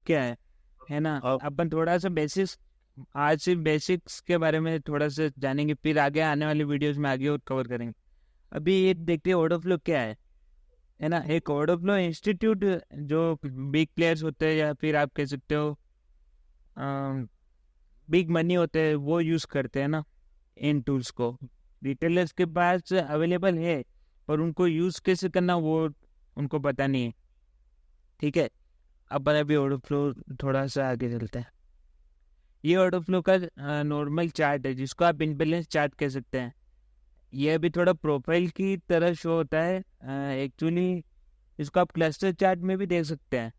क्या है ना। अपन थोड़ा सा बेसिक्स, आज सिर्फ बेसिक्स के बारे में थोड़ा सा जानेंगे, फिर आगे आने वाली वीडियोस में आगे और कवर करेंगे। अभी ये देखते हैं ऑर्डर फ्लो क्या है ना। एक ऑर्डर फ्लो इंस्टीट्यूट जो बिग प्लेयर्स होते हैं या फिर आप कह सकते हो बिग मनी होते हैं वो यूज़ करते हैं ना इन टूल्स को। रिटेलर्स के पास अवेलेबल है पर उनको यूज़ कैसे करना वो उनको पता नहीं है। ठीक है, अपन अभी ऑर्डर फ्लो थोड़ा सा आगे चलते हैं। ये ऑर्डर फ्लो का नॉर्मल चार्ट है जिसको आप इम्बैलेंस चार्ट कह सकते हैं। ये अभी थोड़ा प्रोफाइल की तरह शो होता है एक्चुअली। इसको आप क्लस्टर चार्ट में भी देख सकते हैं,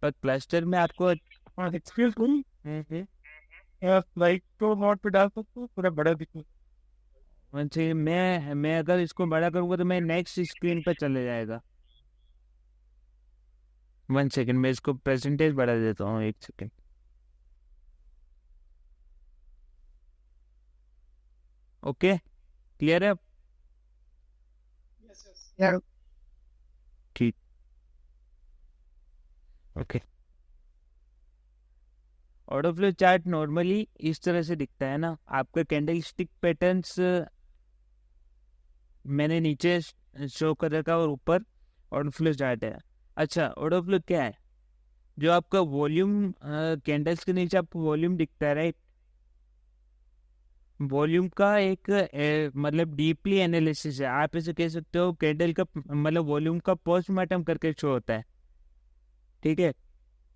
पर क्लस्टर में आपको एक्सक्यूज मी, लाइक तो नोट पे डाल सकते हो पूरा बड़ा दिखो। मैं अगर इसको बड़ा करूंगा तो मैं नेक्स्ट स्क्रीन पर चले जाएगा। 1 सेकंड, मैं इसको परसेंटेज बढ़ा देता हूँ, 1 सेकंड। ओके, क्लियर है? यार ठीक, okay. Order flow chart normally इस तरह से दिखता है ना। आपका कैंडल स्टिक पैटर्न्स मैंने नीचे शो कर रखा और ऊपर ऑर्डर फ्लो चार्ट है। अच्छा, ऑर्डर फ्लो क्या है? जो आपका वॉल्यूम कैंडल्स के नीचे आपको वॉल्यूम दिखता है, राइट। वॉल्यूम का एक मतलब डीपली एनालिसिस है, आप इसे कह सकते हो कैंडल का मतलब वॉल्यूम का पोस्टमार्टम करके शो होता है। ठीक है,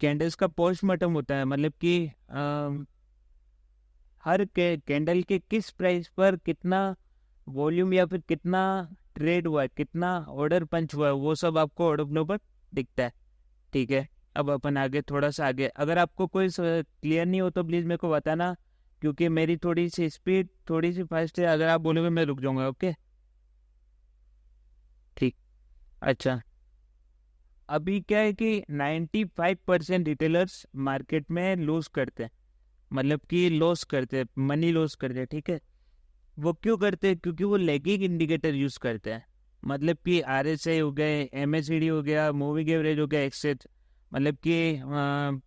कैंडल्स का पोस्टमार्टम होता है मतलब कि हर कैंडल के किस प्राइस पर कितना वॉल्यूम या फिर कितना ट्रेड हुआ है, कितना ऑर्डर पंच हुआ है, वो सब आपको ऑर्डर फ्लो पर दिखता है। ठीक है, अब अपन आगे थोड़ा सा आगे, अगर आपको कोई क्लियर नहीं हो तो प्लीज़ मेरे को बताना, क्योंकि मेरी थोड़ी सी स्पीड थोड़ी सी फास्ट है। अगर आप बोलोगे मैं रुक जाऊंगा, ओके। ठीक, अच्छा। अभी क्या है कि 95% रिटेलर्स मार्केट में लूज करते हैं, मतलब कि लॉस करते हैं, मनी लॉस करते हैं। ठीक है, वो क्यों करते हैं? क्योंकि वो लैगिंग इंडिकेटर यूज करते हैं। मतलब कि RSI हो गए, MACD हो गया, मूविंग एवरेज हो गया, एक्सेट, मतलब कि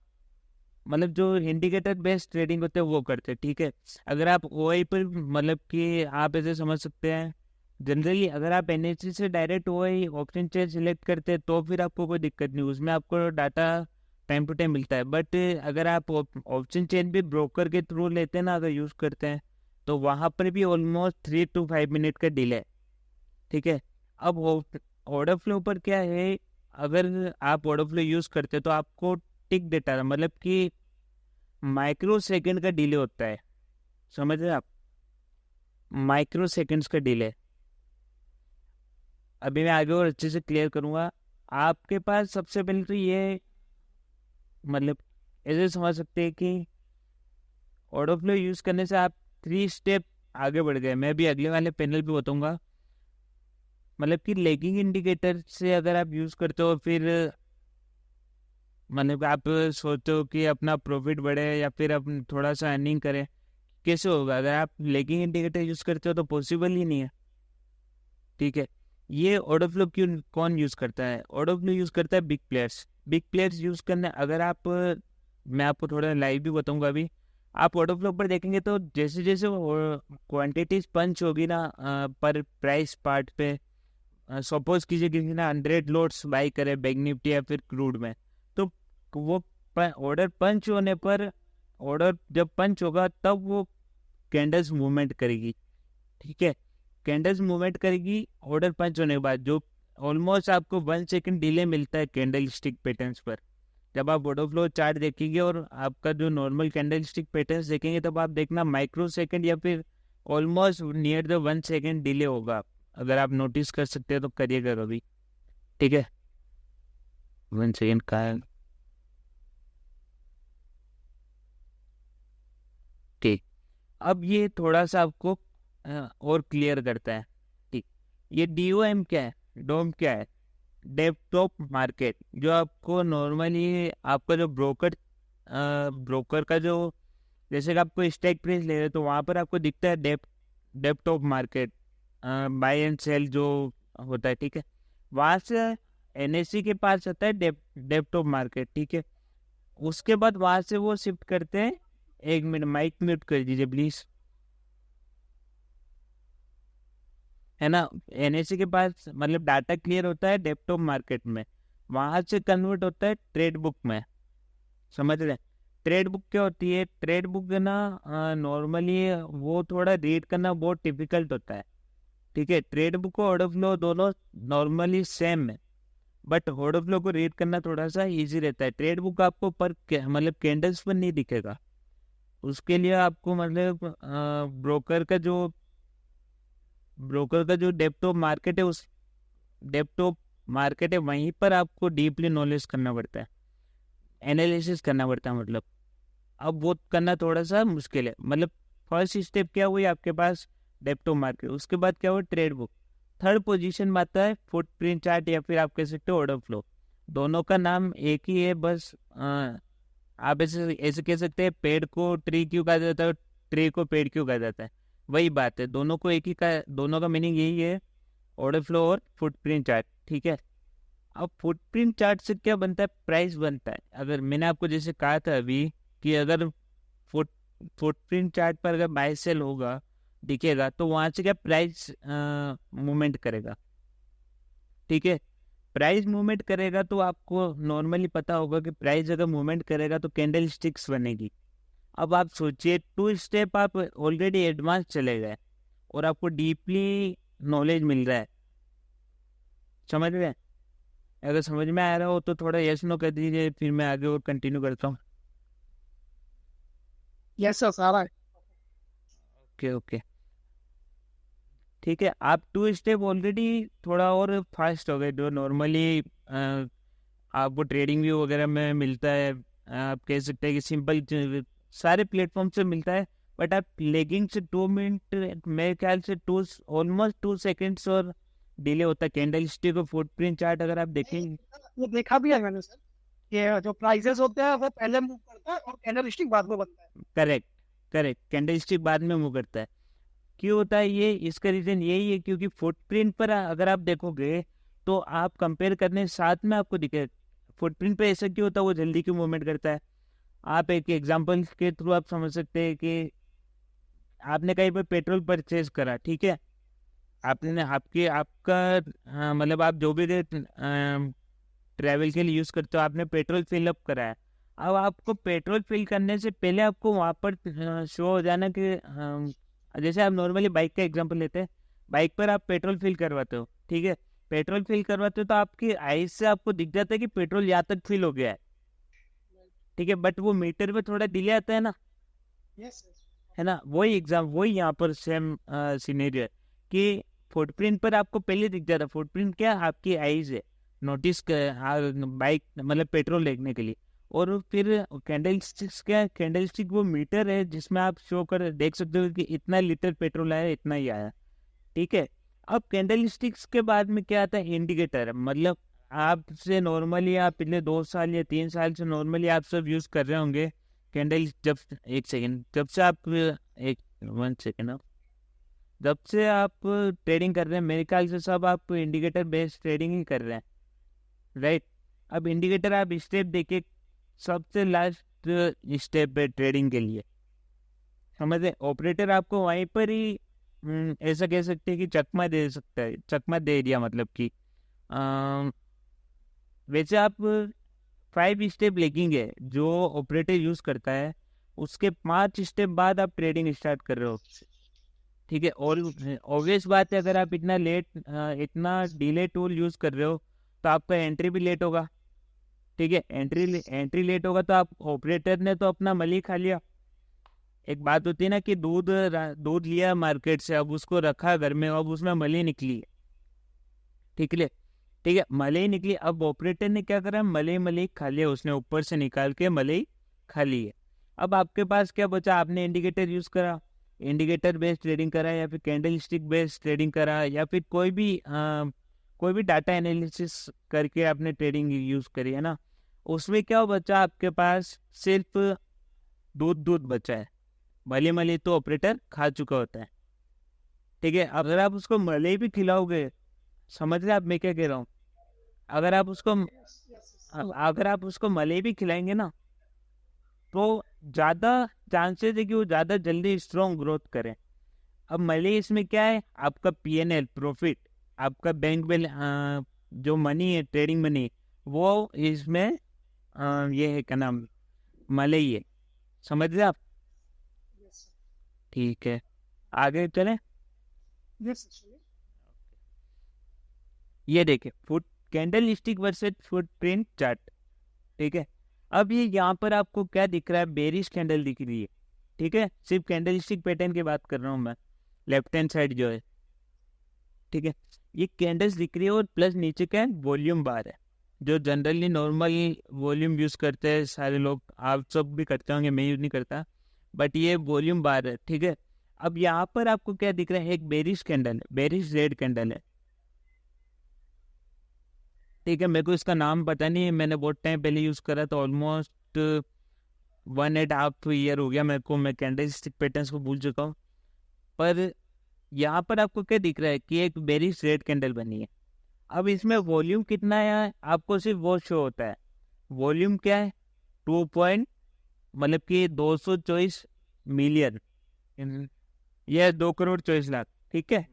मतलब जो इंडिकेटर बेस्ड ट्रेडिंग होते हैं वो करते हैं। ठीक है, अगर आप OI पर मतलब कि आप ऐसे समझ सकते हैं, जनरली अगर आप NSE से direct OI option chain select करते हैं तो फिर आपको कोई दिक्कत नहीं, उसमें आपको डाटा टाइम टू टाइम मिलता है। बट अगर आप ऑप्शन चेन भी ब्रोकर के थ्रू लेते हैं ना, अगर यूज़ करते हैं, तो वहाँ पर भी ऑलमोस्ट 3 to 5 मिनट का डिले है। ठीक है, अब ऑर्डर फ्लो पर क्या है, अगर आप ऑर्डर फ्लो यूज़ करते हैं तो आपको टिक देता है, मतलब कि माइक्रो सेकंड का डिले होता है। समझ रहे हैं आप? माइक्रो सेकंड्स का डिले। अभी मैं आगे और अच्छे से क्लियर करूंगा। आपके पास सबसे पहले तो ये मतलब ऐसे समझ सकते हैं कि ऑर्डर फ्लो यूज़ करने से आप 3 स्टेप आगे बढ़ गए। मैं भी अगले वाले पैनल पे बताऊंगा। मतलब कि लैगिंग इंडिकेटर से अगर आप यूज़ करते हो, फिर मतलब आप सोचते हो कि अपना प्रॉफिट बढ़े या फिर अपन थोड़ा सा अर्निंग करें, कैसे होगा? अगर आप लैगिंग इंडिकेटर यूज़ करते हो तो पॉसिबल ही नहीं है। ठीक है, ये ऑर्डर फ्लो क्यों कौन यूज़ करता है? ऑर्डर फ्लो यूज़ करता है big players. Big players use करने, अगर आप मैं आपको थोड़ा लाइव भी बताऊंगा अभी। आप ऑर्डर फ्लो पर देखेंगे तो जैसे जैसे क्वांटिटीज पंच होगी ना पर प्राइस पार्ट पे, सपोज कीजिए किसी ने 100 लोड्स बाई करे बैंक निफ्टी या फिर क्रूड में, तो वो ऑर्डर पंच होने पर, ऑर्डर जब पंच होगा तब वो कैंडल्स मूवमेंट करेगी। ठीक है, कैंडल्स मूवमेंट करेगी ऑर्डर पंच होने के बाद, जो ऑलमोस्ट आपको 1 सेकंड डिले मिलता है कैंडल स्टिक पैटर्न्स पर। जब आप ऑर्डर फ्लो चार्ट देखेंगे और आपका जो नॉर्मल कैंडल स्टिक पैटर्न्स देखेंगे, तब आप देखना माइक्रो सेकंड या फिर almost near the 1 second delay होगा। अगर आप नोटिस कर सकते हैं तो करिएगा कभी। ठीक है, 1 सेकंड का है। ठीक, अब ये थोड़ा सा आपको और क्लियर करता है। ठीक, ये DOM क्या है? डोम क्या है? Desktop market. जो आपको नॉर्मली आपका जो ब्रोकर का जो, जैसे कि आपको स्टैक प्रिंस ले रहे तो वहाँ पर आपको दिखता है desktop market, buy and sell जो होता है। ठीक है, वहाँ से NSE के पास आता है डेस्कटॉप मार्केट। ठीक है, उसके बाद वहां से वो शिफ्ट करते हैं। एक मिनट, माइक म्यूट कर दीजिए प्लीज। है ना, एनएससी के पास मतलब डाटा क्लियर होता है डेप्टॉप मार्केट में, वहां से कन्वर्ट होता है ट्रेड बुक में। समझ रहे हैं? ट्रेड बुक क्या होती है? ट्रेड बुक है ना, नॉर्मली वो थोड़ा रीड करना बहुत डिफिकल्ट होता है। ठीक है, ट्रेड बुक और ऑर्डर फ्लो दोनों नॉर्मली सेम है, बट ऑर्डर फ्लो को रीड करना थोड़ा सा इजी रहता है। ट्रेड बुक आपको पर मतलब कैंडल्स पर नहीं दिखेगा, उसके लिए आपको मतलब ब्रोकर का जो डेप्टॉप मार्केट है, उस डेप्टॉप मार्केट है वहीं पर आपको डीपली नॉलेज करना पड़ता है, एनालिसिस करना पड़ता है मतलब। अब वो करना थोड़ा सा मुश्किल है। मतलब फर्स्ट स्टेप क्या हुई आपके पास? डेप्टो मार्केट। उसके बाद क्या हुआ? Trade book. थर्ड पोजीशन में आता है फुटप्रिंट चार्ट, या फिर आप कह सकते हो ऑर्डर फ्लो। दोनों का नाम एक ही है, बस आप ऐसे ऐसे कह सकते हैं पेड़ को ट्री क्यों कहा जाता है, ट्री को पेड़ क्यों कहा जाता है, वही बात है। दोनों को एक ही का, दोनों का मीनिंग यही है, ऑर्डर फ्लो और फुटप्रिंट चार्ट। ठीक है, अब फुटप्रिंट चार्ट से क्या बनता है? प्राइस बनता है। अगर मैंने आपको जैसे कहा था अभी कि अगर फुट फुटप्रिंट चार्ट पर अगर बाय सेल होगा, दिखेगा, तो वहां से क्या प्राइस मूवमेंट करेगा। ठीक है, प्राइस मूवमेंट करेगा तो आपको नॉर्मली पता होगा कि प्राइस अगर मूवमेंट करेगा तो कैंडल स्टिक्स बनेगी। अब आप सोचिए, टू स्टेप आप ऑलरेडी एडवांस चले गए और आपको डीपली नॉलेज मिल रहा है। समझ रहे हैं? अगर समझ में आ रहा हो तो थोड़ा यस नो कर दीजिए, फिर मैं आगे और कंटिन्यू करता हूँ। यस सर, सारा है। ओके ओके, ठीक है। आप टू स्टेप ऑलरेडी थोड़ा और फास्ट हो गए, जो नॉर्मली आपको ट्रेडिंग व्यू वगैरह में मिलता है। आप कह सकते हैं कि सिंपल सारे प्लेटफॉर्म से मिलता है, बट आप लेगिंग से 2 मिनट, मेरे ख्याल से टू ऑलमोस्ट 2 सेकेंड्स और डिले होता है। कैंडल स्टिक और फुटप्रिंट चार्ट अगर आप देखेंगे, ये देखा भी है मैंने सर, ये जो प्राइजेस होते हैं वो पहले मूव करता है और कैंडलस्टिक बाद में बनता है। करेक्ट करेक्ट, कैंडल स्टिक बाद में मूव करता है। क्यों होता है ये? इसका रीजन यही है क्योंकि फुटप्रिंट पर अगर आप देखोगे तो आप कंपेयर करने साथ में आपको दिखे। फुटप्रिंट पे ऐसा क्यों होता है? वो जल्दी क्यों मूवमेंट करता है? आप एक एग्जांपल के थ्रू आप समझ सकते हैं कि आपने कहीं पर पेट्रोल परचेज करा, ठीक है, आपने आपके आपका मतलब आप जो भी ट्रैवल के लिए यूज करते हो, आपने पेट्रोल फिलअप करा है। अब आपको पेट्रोल फिल करने से पहले आपको वहां पर शो हो जाना कि जैसे आप नॉर्मली बाइक का एग्जांपल लेते हैं, बाइक पर आप पेट्रोल फिल करवाते हो, ठीक है, पेट्रोल फिल करवाते हो तो आपकी आईज से आपको दिख जाता है कि पेट्रोल यहाँ तक फिल हो गया है। ठीक है, बट वो मीटर पे थोड़ा डिले आता है ना, यस। है ना। वही यहाँ पर सेम सिनेरियो है कि फुटप्रिंट पर आपको पहले दिख जाता है। फुटप्रिंट क्या? आपकी आईज है, नोटिस बाइक मतलब पेट्रोल देखने के लिए। और फिर कैंडल स्टिक्स क्या? कैंडल स्टिक वो मीटर है जिसमें आप शो कर देख सकते हो कि इतना लीटर पेट्रोल आया, इतना ही आया। ठीक है, अब कैंडल स्टिक्स के बाद में क्या आता है? इंडिकेटर। मतलब आपसे नॉर्मली आप पिछले 2 साल या 3 साल से नॉर्मली आप सब यूज कर रहे होंगे कैंडल। जब एक सेकेंड, जब से आप एक 1 सेकेंड, आप जब से आप ट्रेडिंग कर रहे हैं, मेरे ख्याल से सब आप इंडिकेटर बेस्ड ट्रेडिंग ही कर रहे हैं, राइट। अब इंडिकेटर आप स्टेप देखिए, सबसे लास्ट स्टेप है ट्रेडिंग के लिए। समझे? ऑपरेटर आपको वहीं पर ही ऐसा कह सकते हैं कि चकमा दे सकता है, चकमा दे दिया मतलब कि वैसे आप 5 स्टेप लिखेंगे जो ऑपरेटर यूज करता है, उसके 5 स्टेप बाद आप ट्रेडिंग स्टार्ट कर रहे हो। ठीक है, और ऑब्वियस बात है, अगर आप इतना डिले टूल यूज कर रहे हो तो आपका एंट्री भी लेट होगा। ठीक है, एंट्री लेट होगा तो आप ऑपरेटर ने तो अपना मली खा लिया। एक बात होती है ना कि दूध लिया मार्केट से, अब उसको रखा घर में, अब उसमें मली निकली। ठीक है, ठीक है, मलाई निकली। अब ऑपरेटर ने क्या करा? मलाई खा लिया उसने, ऊपर से निकाल के मलाई खा ली है। अब आपके पास क्या बचा? आपने इंडिकेटर यूज करा, इंडिकेटर बेस्ड ट्रेडिंग करा, या फिर कैंडल स्टिक बेस्ड ट्रेडिंग करा, या फिर कोई भी डाटा एनालिसिस करके आपने ट्रेडिंग यूज करी, है ना। उसमें क्या बचा आपके पास? सिर्फ दूध बचा है। मली तो ऑपरेटर खा चुका होता है। ठीक है, अगर आप उसको मलाई भी खिलाओगे, समझ रहे आप मैं क्या कह रहा हूँ? अगर आप उसको यस यस। अगर आप उसको मलाई भी खिलाएंगे ना, तो ज़्यादा चांसेस है कि वो ज़्यादा जल्दी स्ट्रॉन्ग ग्रोथ करें। अब मले इसमें क्या है, आपका PNL प्रॉफिट, आपका बैंक बैल जो मनी है, ट्रेडिंग मनी, वो इसमें ये है क्या नाम, मले ही है। समझ रहे आप? ठीक है, आगे चलें। ये देखिए foot candle stick versus footprint chart. ठीक है, अब ये यहाँ पर आपको क्या दिख रहा है, बेरिश कैंडल दिख रही है। ठीक है, सिर्फ कैंडल स्टिक पैटर्न की बात कर रहा हूँ मैं, लेफ्ट हैंड साइड जो है। ठीक है, ये कैंडल्स दिख रही है और प्लस नीचे क्या है, वॉल्यूम बार है, जो जनरली नॉर्मल वॉल्यूम यूज करते हैं सारे लोग, आप सब भी करते होंगे, मैं यूज नहीं करता, बट ये वॉल्यूम बार है। ठीक है, अब यहाँ पर आपको क्या दिख रहा है, एक बेरिश कैंडल है, बेरिश रेड कैंडल है। ठीक है, मेरे को इसका नाम पता नहीं है, मैंने बहुत टाइम पहले यूज करा था, ऑलमोस्ट 1.5 ईयर हो गया मेरे को, मैं कैंडल स्टिक पैटर्न्स को भूल चुका हूँ। पर यहाँ पर आपको क्या दिख रहा है कि एक बेरिश रेड कैंडल बनी है। अब इसमें वॉल्यूम कितना है आपको सिर्फ वो शो होता है, वॉल्यूम क्या है, 2 पॉइंट, मतलब कि 224 मिलियन, यह 2 करोड़ 24 लाख। ठीक है,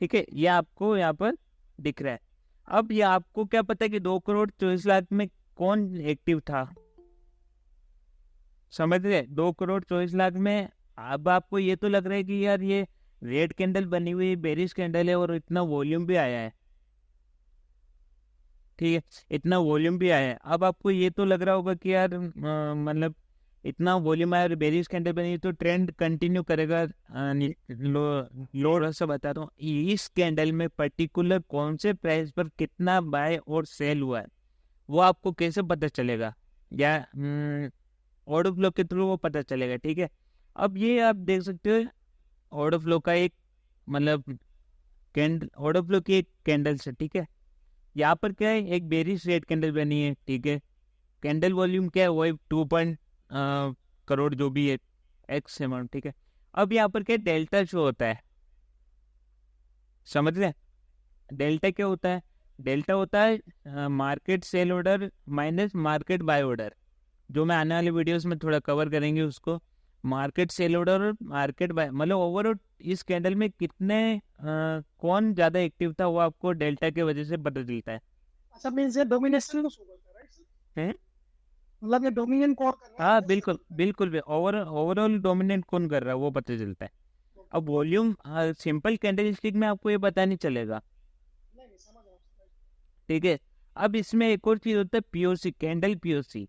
ठीक है, ये आपको यहाँ पर दिख रहा है। अब ये आपको क्या पता है कि 2 करोड़ 24 लाख में कौन एक्टिव था, समझ रहे, 2 करोड़ 24 लाख में। अब आपको ये तो लग रहा है कि यार ये रेड कैंडल बनी हुई बेरिश कैंडल है और इतना वॉल्यूम भी आया है। ठीक है, इतना वॉल्यूम भी आया है। अब आपको ये तो लग रहा होगा कि यार मतलब इतना वॉल्यूम आया और बेरिश कैंडल बनी तो ट्रेंड कंटिन्यू करेगा, लो, सब बता दूं, इस कैंडल में पर्टिकुलर कौन से प्राइस पर कितना बाय और सेल हुआ है वो आपको कैसे पता चलेगा, या ऑर्डर फ्लो के थ्रू वो पता चलेगा। ठीक है, अब ये आप देख सकते हो ऑर्डर फ्लो का एक, मतलब ऑर्डर फ्लो की एक कैंडल से। ठीक है, यहाँ पर क्या है, एक बेरिश रेड कैंडल बनी है। ठीक है, कैंडल वॉल्यूम क्या है, वो 2 करोड़ जो भी है, एक्स अमाउंट। ठीक है, अब यहाँ पर क्या डेल्टा शो होता है, समझ रहे, डेल्टा क्या होता है, डेल्टा होता है market sell order minus market buy order, जो मैं आने वाले वीडियोस में थोड़ा कवर करेंगे उसको। मार्केट सेल ऑर्डर और मार्केट बाय, मतलब ओवरऑल इस कैंडल में कितने कौन ज्यादा एक्टिव था वो आपको डेल्टा की वजह से पता चलता है। अच्छा, मींस ये डोमिनेशन को शो करता है, राइट? हैं? मतलब ये डोमिनेट कौन कर रहा है? हाँ बिल्कुल बिल्कुल भी, ओवरऑल डोमिनेट कौन कर रहा है वो पता चलता है। अब वॉल्यूम सिंपल कैंडल स्टिक में आपको ये पता नहीं चलेगा। नहीं समझ रहा हूँ। ठीक है, अब इसमें एक और चीज होता है, POC, कैंडल POC।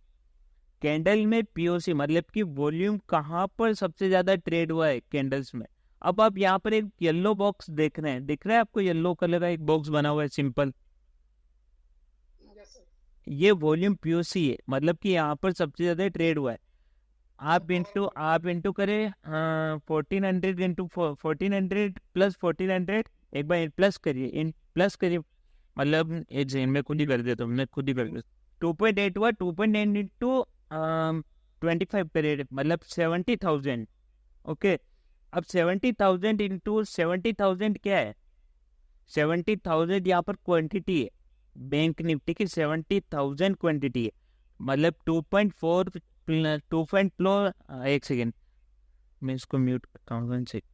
कैंडल में POC मतलब कि वॉल्यूम कहाँ पर सबसे ज्यादा ट्रेड हुआ है कैंडल्स में। अब आप यहाँ पर एक येलो बॉक्स देख रहे हैं, दिख रहा है आपको, येलो कलर का एक बॉक्स बना हुआ है सिंपल, ये वॉल्यूम POC है, मतलब कि यहाँ पर सबसे ज्यादा ट्रेड हुआ है। आप इंटू करें 1400 इंटू 1400 प्लस 1400, एक बार प्लस करिए, इन प्लस करिए, मतलब एक सेकंड में खुद ही कर देता हूँ, मैं खुद ही कर देता हूँ। 2.8 हुआ, 2.9 इंटू 25 करिए, मतलब 70,000। ओके, अब 70,000 इंटू 70,000 क्या है, 70,000 यहाँ पर क्वांटिटी है, बैंक निफ्टी की 70,000 क्वांटिटी है, मतलब 2.4 एक सेकेंड मैं इसको म्यूट करता हूँ, 1 सेकेंड।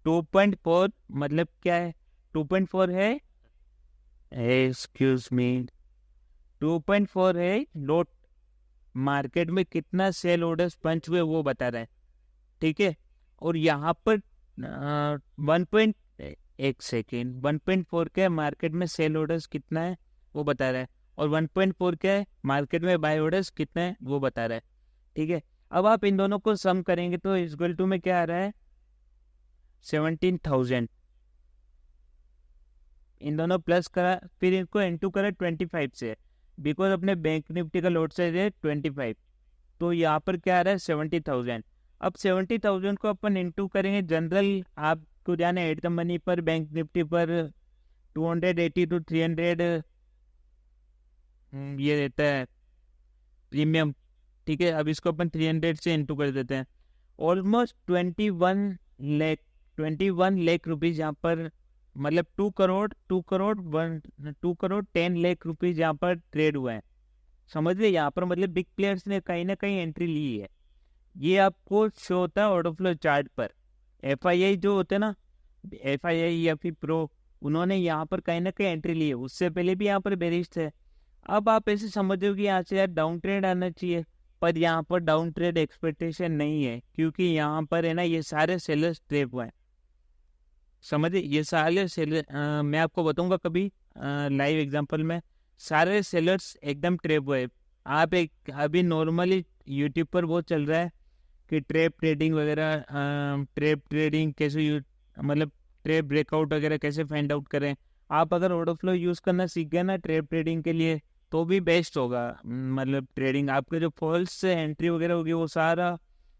2.4 मतलब क्या है, 2.4 है, एक्सक्यूज मी, 2.4 है लोट, मार्केट में कितना सेल ऑर्डर्स पंच हुए वो बता रहा है। ठीक है, और यहाँ पर 1.4 क्या है, मार्केट में सेल ऑर्डर्स कितना है वो बता रहा है, और 1.4 क्या है, मार्केट में बाय ऑर्डर्स कितना है वो बता रहा है। ठीक है, अब आप इन दोनों को सम करेंगे तो इक्वल टू में क्या आ रहा है, 17,000। इन दोनों प्लस करा, फिर इनको इंटू करा 25 से, बिकॉज अपने बैंक निफ्टी का लोड साइज है 25, तो यहाँ पर क्या आ रहा है 70,000। अब 70,000 को अपन इंटू करेंगे, जनरल आपको जाना एट द मनी पर बैंक निफ्टी पर 280 to 300 ये रहता है प्रीमियम। ठीक है, अब इसको अपन 300 से इंटू कर देते हैं, ऑलमोस्ट 21 लाख रुपीज यहाँ पर, मतलब 2 करोड़ 10 लाख रुपीज यहाँ पर ट्रेड हुए हैं। समझ रहे, यहाँ पर मतलब बिग प्लेयर्स ने कहीं ना कहीं एंट्री ली है। ये आपको शो होता है ऑर्डर फ्लो चार्ट पर। FII जो होते हैं ना, FII या फिर प्रो, उन्होंने यहाँ पर कहीं ना कहीं एंट्री ली है। उससे पहले भी यहाँ पर बेरिश थे। अब आप ऐसे समझ हो कि यहाँ से यार डाउन ट्रेड आना चाहिए, पर यहाँ पर डाउन ट्रेड एक्सपेक्टेशन नहीं है, क्योंकि यहाँ पर है ना ये सारे सेलर्स ट्रेप हुए हैं। समझे, ये सारे सेलर मैं आपको बताऊंगा कभी लाइव एग्जांपल में। सारे सेलर्स एकदम ट्रेप हुए। आप एक अभी नॉर्मली यूट्यूब पर बहुत चल रहा है कि ट्रेप ट्रेडिंग वगैरह, ट्रेप ट्रेडिंग कैसे मतलब ट्रेप ब्रेकआउट वगैरह कैसे फाइंड आउट करें। आप अगर ऑर्डर फ्लो यूज़ करना सीख गए ना ट्रेप ट्रेडिंग के लिए, तो भी बेस्ट होगा। मतलब ट्रेडिंग आपके जो फॉल्स एंट्री वगैरह होगी वो सारा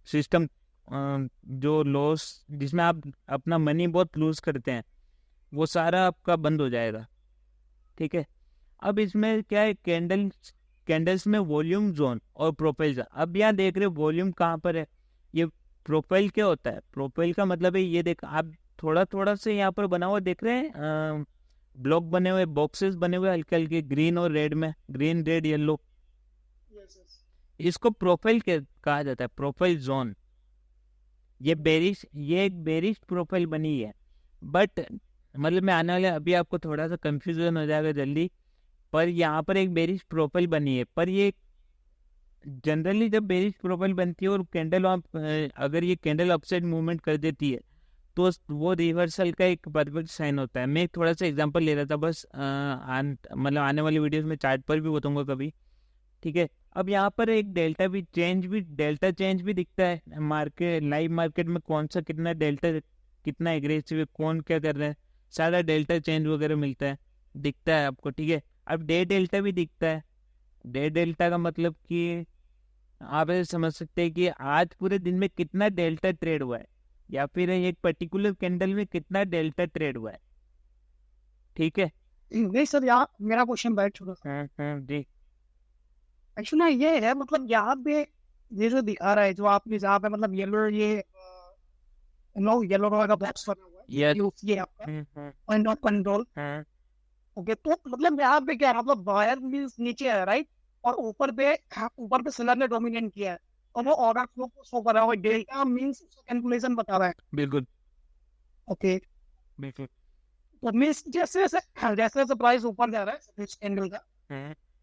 सिस्टम, जो लॉस जिसमें आप अपना मनी बहुत लूज करते हैं, वो सारा आपका बंद हो जाएगा। ठीक है। अब इसमें क्या है, कैंडल्स में वॉल्यूम जोन और प्रोफाइल जोन। अब यहाँ देख रहे हो वॉल्यूम कहाँ पर है। ये प्रोफाइल क्या होता है, प्रोफाइल का मतलब है ये देख आप थोड़ा थोड़ा से यहाँ पर बना हुआ देख रहे हैं, ब्लॉक बने हुए, बॉक्सेस बने हुए हल्के हल्के ग्रीन और रेड में, ग्रीन रेड येलो। इसको प्रोफाइल कहा जाता है, प्रोफाइल जोन। ये एक बेरिश प्रोफाइल बनी है। बट मतलब मैं आने वाले अभी आपको थोड़ा सा कंफ्यूजन हो जाएगा जल्दी, पर यहाँ पर एक बेरिश प्रोफाइल बनी है। पर ये जनरली जब बेरिश प्रोफाइल बनती है और कैंडल आप अगर ये कैंडल अपसाइड मूवमेंट कर देती है, तो वो रिवर्सल का एक परफेक्ट साइन होता है। मैं थोड़ा सा एग्जांपल ले रहा था बस, मतलब आने वाली वीडियोस में चार्ट पर भी बताऊंगा कभी। ठीक है। अब यहाँ पर एक डेल्टा चेंज भी दिखता है मार्केट, लाइव मार्केट में कौन सा कितना डेल्टा, कितना एग्रेसिव है, कौन क्या कर रहा है, सारा डेल्टा चेंज वगैरह मिलता है, दिखता है आपको। ठीक है। अब डे डेल्टा भी दिखता है। डे डेल्टा का मतलब कि आप ऐसे समझ सकते हैं कि आज पूरे दिन में कितना डेल्टा ट्रेड हुआ है, या फिर एक पर्टिकुलर कैंडल में कितना डेल्टा ट्रेड हुआ है। ठीक है। नहीं सर, यहाँ मेरा क्वेश्चन बैठ चुका है। जी। एक्चुअली ये है, मतलब यहाँ पे ये जो दिखा रहा है, जो आपने जहाँ पे मतलब येलो, ये येलो कलर का बॉक्स बना हुआ है, ये आपका पॉइंट ऑफ कंट्रोल। ओके, तो मतलब यहाँ पे क्या है, मतलब बायर मींस नीचे है, राइट, और ऊपर पे सेलर ने डोमिनेट किया है, और वो ऑर्डर फ्लो को शो कर रहा है। डेल्टा मींस उसका कैलकुलेशन बता रहा है। बिल्कुल। ओके, बिल्कुल। तो मींस जैसे जैसे प्राइस ऊपर जा रहा है कैंडल का,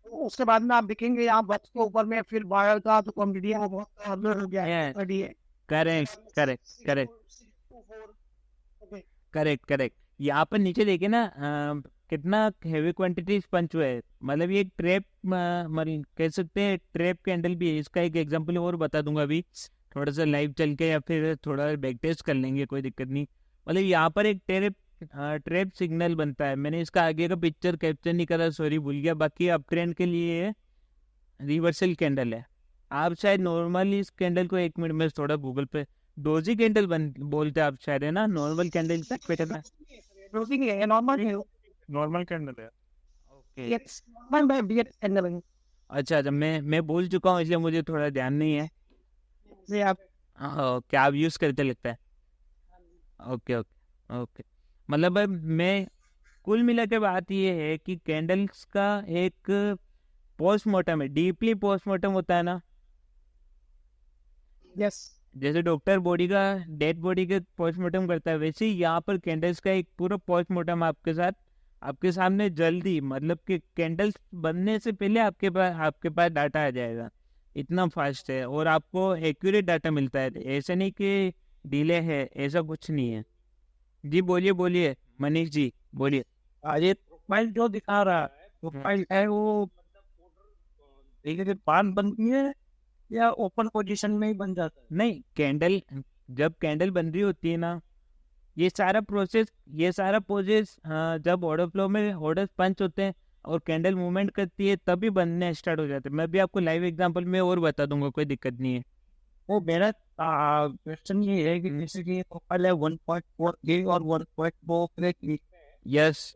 तो उसके बाद में आप देखेंगे यहाँ बॉक्स के ऊपर में फिर बायर का जो क्वांटिटी है वो बहुत हो गया है। Correct correct correct correct correct. यहाँ पर नीचे देखिए ना, कितना हेवी क्वांटिटी पंच हुआ है। मतलब ये ट्रैप, मतलब कह सकते हैं ट्रैप कैंडल भी है। इसका एक एग्जांपल और बता दूंगा अभी थोड़ा सा लाइव चल के, या फिर थोड़ा बैक टेस्ट कर लेंगे, कोई दिक्कत नहीं। मतलब यहाँ पर एक ट्रैप सिग्नल बनता है। मैंने इसका आगे का पिक्चर कैप्चर नहीं करा, सॉरी भूल गया। बाकी अप ट्रेंड के लिए रिवर्सल कैंडल है। आप शायद नॉर्मली इस कैंडल को, एक मिनट में थोड़ा गूगल पे, डोजी कैंडल बोलते हैं आप शायद, है ना? नॉर्मल कैंडल पैटर्न है, नॉर्मल कैंडल है। ओके। कैंडल। अच्छा, मैं भूल चुका हूँ, इसलिए मुझे थोड़ा ध्यान नहीं है। ये आप क्या आप यूज़ करते लगता है? Okay okay okay. मतलब मैं कुल मिला के बात ये है कि कैंडल्स का एक पोस्टमार्टम है, डीपली पोस्टमार्टम होता है ना। यस, जैसे डॉक्टर बॉडी का, डेड बॉडी का पोस्टमार्टम करता है, वैसे ही यहाँ पर कैंडल्स का एक पूरा पोस्टमार्टम आपके साथ, आपके सामने जल्दी, मतलब कि कैंडल्स बनने से पहले आपके पास डाटा आ जाएगा। इतना फास्ट है, और आपको एक्यूरेट डाटा मिलता है। ऐसा नहीं कि डिले है, ऐसा कुछ नहीं है। जी बोलिए बोलिए मनीष जी, बोलिए। ये प्रोफाइल जो दिखा रहा है, प्रोफाइल है वो धीरे धीरे पान बनती है या ओपन पोजीशन में ही बन जाता है? नहीं, कैंडल जब कैंडल बन रही होती है ना, ये सारा प्रोसेस जब ऑर्डर फ्लो में ऑर्डर पंच होते हैं और कैंडल मूवमेंट करती है, तभी बनने स्टार्ट हो जाते हैं। मैं भी आपको लाइव एग्जांपल में और बता दूंगा, कोई दिक्कत नहीं है। वो मेरा क्वेश्चन ये है कि जैसे कि प्रोफाइल है 1.4K और 1.4K। यस।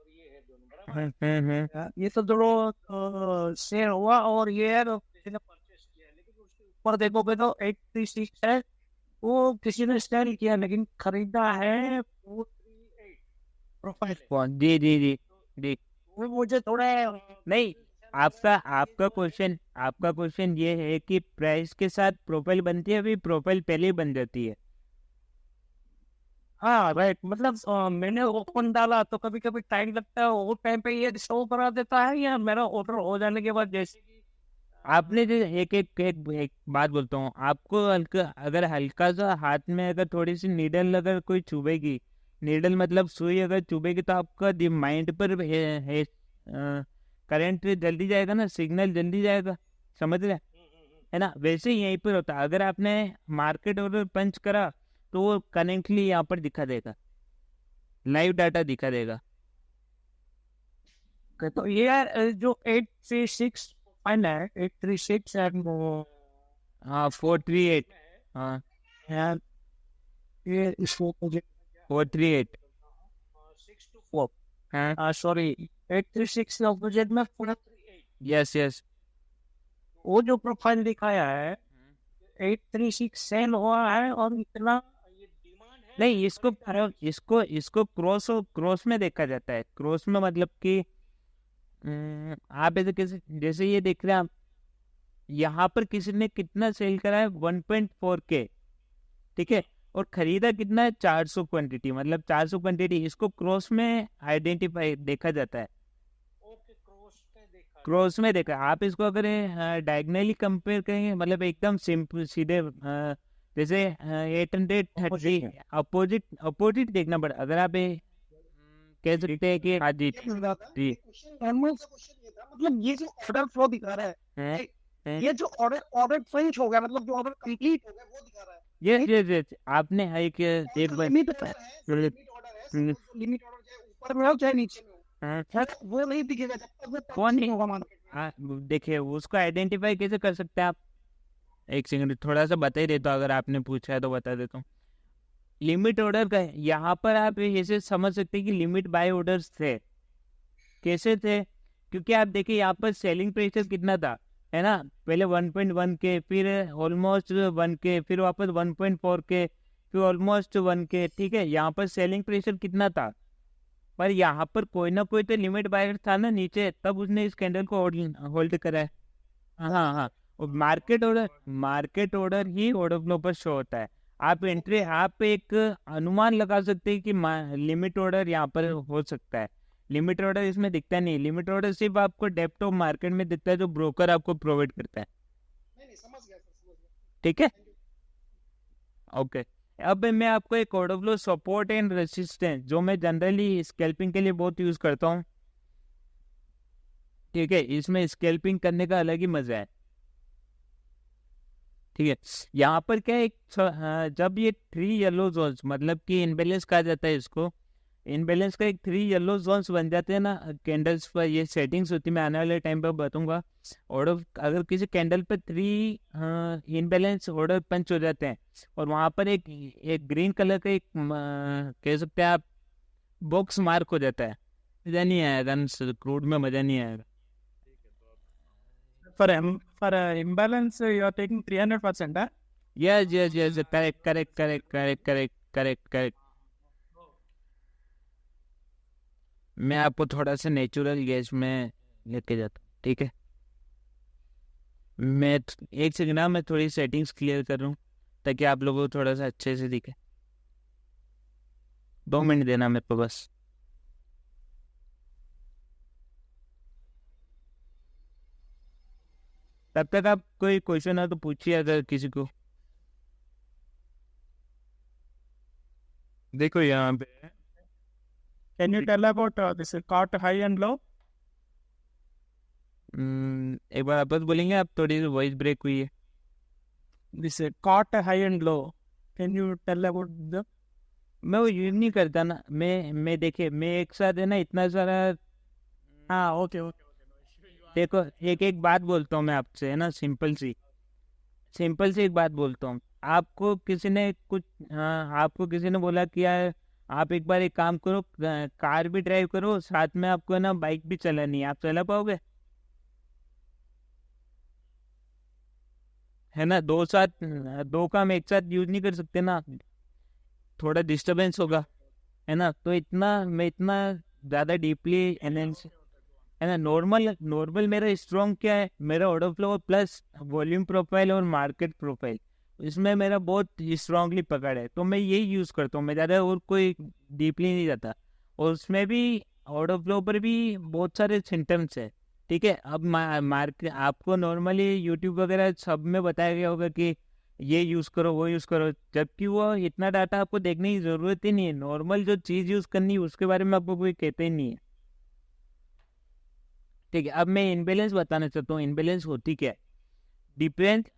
ये तो दोनों शेयर हुआ, और ये है किसी ने परचेस किया है, लेकिन उसके ऊपर देखोगे तो 836 है, वो किसी ने सेल किया, लेकिन खरीदा है 438 प्रोफाइल। जी जी जी जी। वो मुझे थोड़ा नहीं, आपका क्वेश्चन ये है कि प्राइस के साथ प्रोफाइल बनती है, अभी प्रोफाइल पहले ही बन जाती है। हाँ राइट, मतलब मैंने ओपन डाला तो कभी कभी टाइम लगता है, वो टाइम पे ये शो करा देता है, या मेरा ऑर्डर हो जाने के बाद जैसे कि आपने जो एक बात बोलता हूँ आपको, अगर हल्का सा हाथ में अगर थोड़ी सी नीडल अगर कोई चुभेगी, नीडल मतलब सुई अगर चुभेगी, तो आपका माइंड पर करंट जल्दी जाएगा ना, सिग्नल जल्दी जाएगा, समझ रहे है ना? वैसे ही यहीं पर होता है, अगर आपने मार्केट ऑर्डर पंच करा तो वो करेंटली यहाँ पर दिखा देगा, लाइव डाटा दिखा देगा। तो ये जो 836 फाइन है, 836 एंड हाँ 438, हाँ ये इसको मुझे 438, 624, हाँ सॉरी 836 ऑपोजिट में 438, यस वो जो प्रोफाइल दिखाया है 836 सेल हुआ है, और इतना ये डिमांड है। नहीं, इसको क्रॉस में देखा जाता है। क्रॉस में मतलब कि आप ऐसे कैसे, जैसे ये देख रहे हैं आप, यहाँ पर किसी ने कितना सेल करा है 1.4K, ठीक है, और खरीदा कितना है 400 क्वांटिटी, मतलब 400 क्वांटिटी, इसको क्रॉस में आइडेंटिफाई देखा जाता है। क्रॉस में देखा, आप इसको अगर डायगनली कंपेयर करेंगे, मतलब एकदम सिंपल सीधे जैसे 830 अपोजिट देखना पड़ा। अगर आप कह सकते हैं कि हाँ जी जी मतलब ये जो ऑर्डर फ्लो दिखा रहा है, ये जो ऑर्डर फिनिश हो गया, मतलब जो ऑर्डर कंप्लीट हो गया वो दिखा रहा है। ये आपने एक लिमिट ऑर्डर है, लिमिट ऑर्डर चाहे ऊपर में हो चाहे नीचे में हो, वो नहीं दिखेगा जब तक वो कौन नहीं होगा मार्केट। देखिए उसको आइडेंटिफाई कैसे कर सकते हैं आप? एक सेकंड थोड़ा सा बता ही देता हूँ, अगर आपने पूछा है तो बता देता हूँ। लिमिट ऑर्डर का यहाँ पर आप ऐसे समझ सकते हैं कि लिमिट बाय ऑर्डर्स थे। कैसे थे? क्योंकि आप देखिए यहाँ पर सेलिंग प्रेशर कितना था, है ना? पहले 1.1K, फिर ऑलमोस्ट 1K, फिर वापस 1.4K, फिर ऑलमोस्ट 1K, ठीक है। यहाँ पर सेलिंग प्रेशर कितना था, पर यहाँ पर कोई ना कोई तो लिमिट बायर था ना नीचे, तब उसने इस कैंडल को होल्ड करा है। हाँ, और मार्केट ऑर्डर ही ऑर्डर फ्लो पर शो होता है। आप एक अनुमान लगा सकते हैं कि लिमिट ऑर्डर यहाँ पर हो सकता है। लिमिट ऑर्डर इसमें दिखता नहीं, लिमिट ऑर्डर सिर्फ आपको डेप्थ ऑफ मार्केट में दिखता है, जो ब्रोकर आपको प्रोवाइड करता है। ठीक है, ओके। अब मैं आपको एक order flow support and resistance, जो मैं जनरली स्कैल्पिंग के लिए बहुत यूज करता हूँ, ठीक है, इसमें स्कैल्पिंग करने का अलग ही मजा है। ठीक है, यहाँ पर क्या है, जब ये 3 येलो जोन्स, मतलब कि इनबैलेंस कहा जाता है इसको, इनबैलेंस का एक 3 येलो जोन्स बन जाते हैं ना कैंडल्स पर, ये सेटिंग्स होती है, मैं आने वाले टाइम पर बताऊंगा। ऑर्डर अगर किसी कैंडल पर 3 इनबैलेंस ऑर्डर पंच हो जाते हैं, और वहां पर एक ग्रीन कलर का एक कह सकते हैं आप बॉक्स मार्क हो जाता है, मजा नहीं आएगा क्रूड में, मजा नहीं आएगा। For imbalance, you are taking 300%, huh? Yes, correct. मैं आपको थोड़ा सा नेचुरल गैस में लेके जाता हूँ, ठीक है। मैं एक सेकंड ना, मैं थोड़ी सेटिंग्स क्लियर कर रहा हूँ ताकि आप लोगों को थोड़ा सा अच्छे से दिखे। 2 मिनट देना मेरे को बस। तब तक आप कोई क्वेश्चन है तो पूछिए अगर किसी को। देखो यहाँ पे, can you tell about this caught high and low? एक बार वापस बोलेंगे आप, थोड़ी वॉइस ब्रेक हुई है। This caught high and low, can you tell about the? मैं वो यूज नहीं करता ना, मैं देखिए, मैं एक साथ है ना इतना सारा। हाँ ओके। देखो एक बात बोलता हूँ मैं आपसे, है ना, सिंपल सी एक बात बोलता हूँ। आपको किसी ने आपको किसी ने बोला कि यार आप एक बार एक काम करो, कार भी ड्राइव करो, साथ में आपको ना बाइक भी चलानी है, आप चला पाओगे? है ना, दो काम एक साथ यूज नहीं कर सकते ना, थोड़ा डिस्टरबेंस होगा, है ना। तो मैं इतना ज्यादा डीपली एनालिसिस, है ना। नॉर्मल नॉर्मल मेरा स्ट्रॉन्ग क्या है, मेरा order flow plus volume profile और मार्केट प्रोफाइल, इसमें मेरा बहुत स्ट्रांगली पकड़ है, तो मैं यही यूज़ करता हूँ। मैं ज़्यादा और कोई डीपली नहीं जाता। और उसमें भी ऑर्डर फ्लो पर भी बहुत सारे सिम्टम्स है, ठीक है। अब मार्केट आपको नॉर्मली यूट्यूब वगैरह सब में बताया गया होगा कि ये यूज़ करो वो यूज़ करो, जबकि वो इतना डाटा आपको देखने की ज़रूरत ही नहीं है। नॉर्मल जो चीज़ यूज़ करनी है उसके बारे में आपको कोई कहते ही नहीं है, ठीक है। अब मैं इनबैलेंस बताना चाहता हूँ। इनबैलेंस होती क्या है, डिपेंड।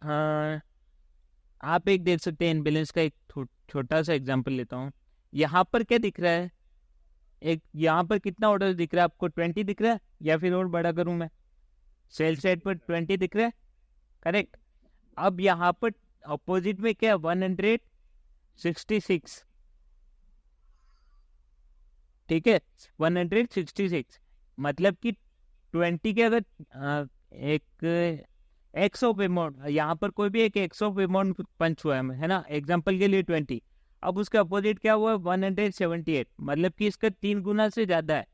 आप एक देख सकते हैं इनबैलेंस का एक छोटा सा एग्जांपल लेता हूँ। यहाँ पर क्या दिख रहा है, एक यहाँ पर कितना ऑर्डर दिख रहा है आपको, 20 दिख रहा है, या फिर और बड़ा करूँ मैं, सेल साइड पर 20 दिख रहा है, करेक्ट। अब यहाँ पर अपोजिट में क्या, 166, ठीक है, 166। मतलब कि 20 के अगर एक एक्स ऑफ अमाउंट, यहाँ पर कोई भी एक एक्स ऑफ अमाउंट पंच हुआ है ना, एग्जांपल के लिए 20। अब उसके अपोजिट क्या हुआ, 178, मतलब कि इसका 3 गुना से ज्यादा है,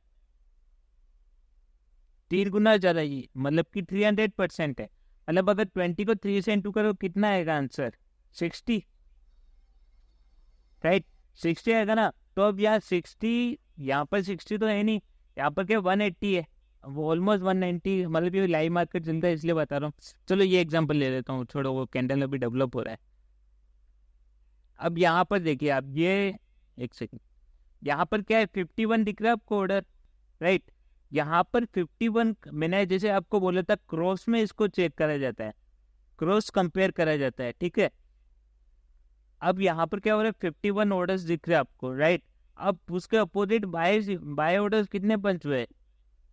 3 गुना ज्यादा, ये मतलब कि 300% है। मतलब अगर 20 को 3 से इंटू करो कितना आएगा आंसर, 60, राइट, 60 आएगा ना। तो अब यहाँ 60, यहाँ पर 60 तो है नहीं, यहाँ पर क्या 180 है, वो ऑलमोस्ट 190, मतलब ये लाइव मार्केट चलता है इसलिए बता रहा हूँ। चलो ये एग्जांपल ले लेता हूँ, छोड़ो, वो कैंडल अभी डेवलप हो रहा है। अब यहाँ पर देखिए आप, ये एक सेकंड, यहाँ पर क्या है, 51 दिख रहा है आपको ऑर्डर, राइट। यहाँ पर 51, मैंने जैसे आपको बोला था क्रॉस में इसको चेक करा जाता है, क्रॉस कंपेयर करा जाता है, ठीक है। अब यहाँ पर क्या हो रहा है, 51 ऑर्डर्स दिख रहे हैं आपको, राइट। अब उसके अपोजिट बाय ऑर्डर्स कितने पंच हुए,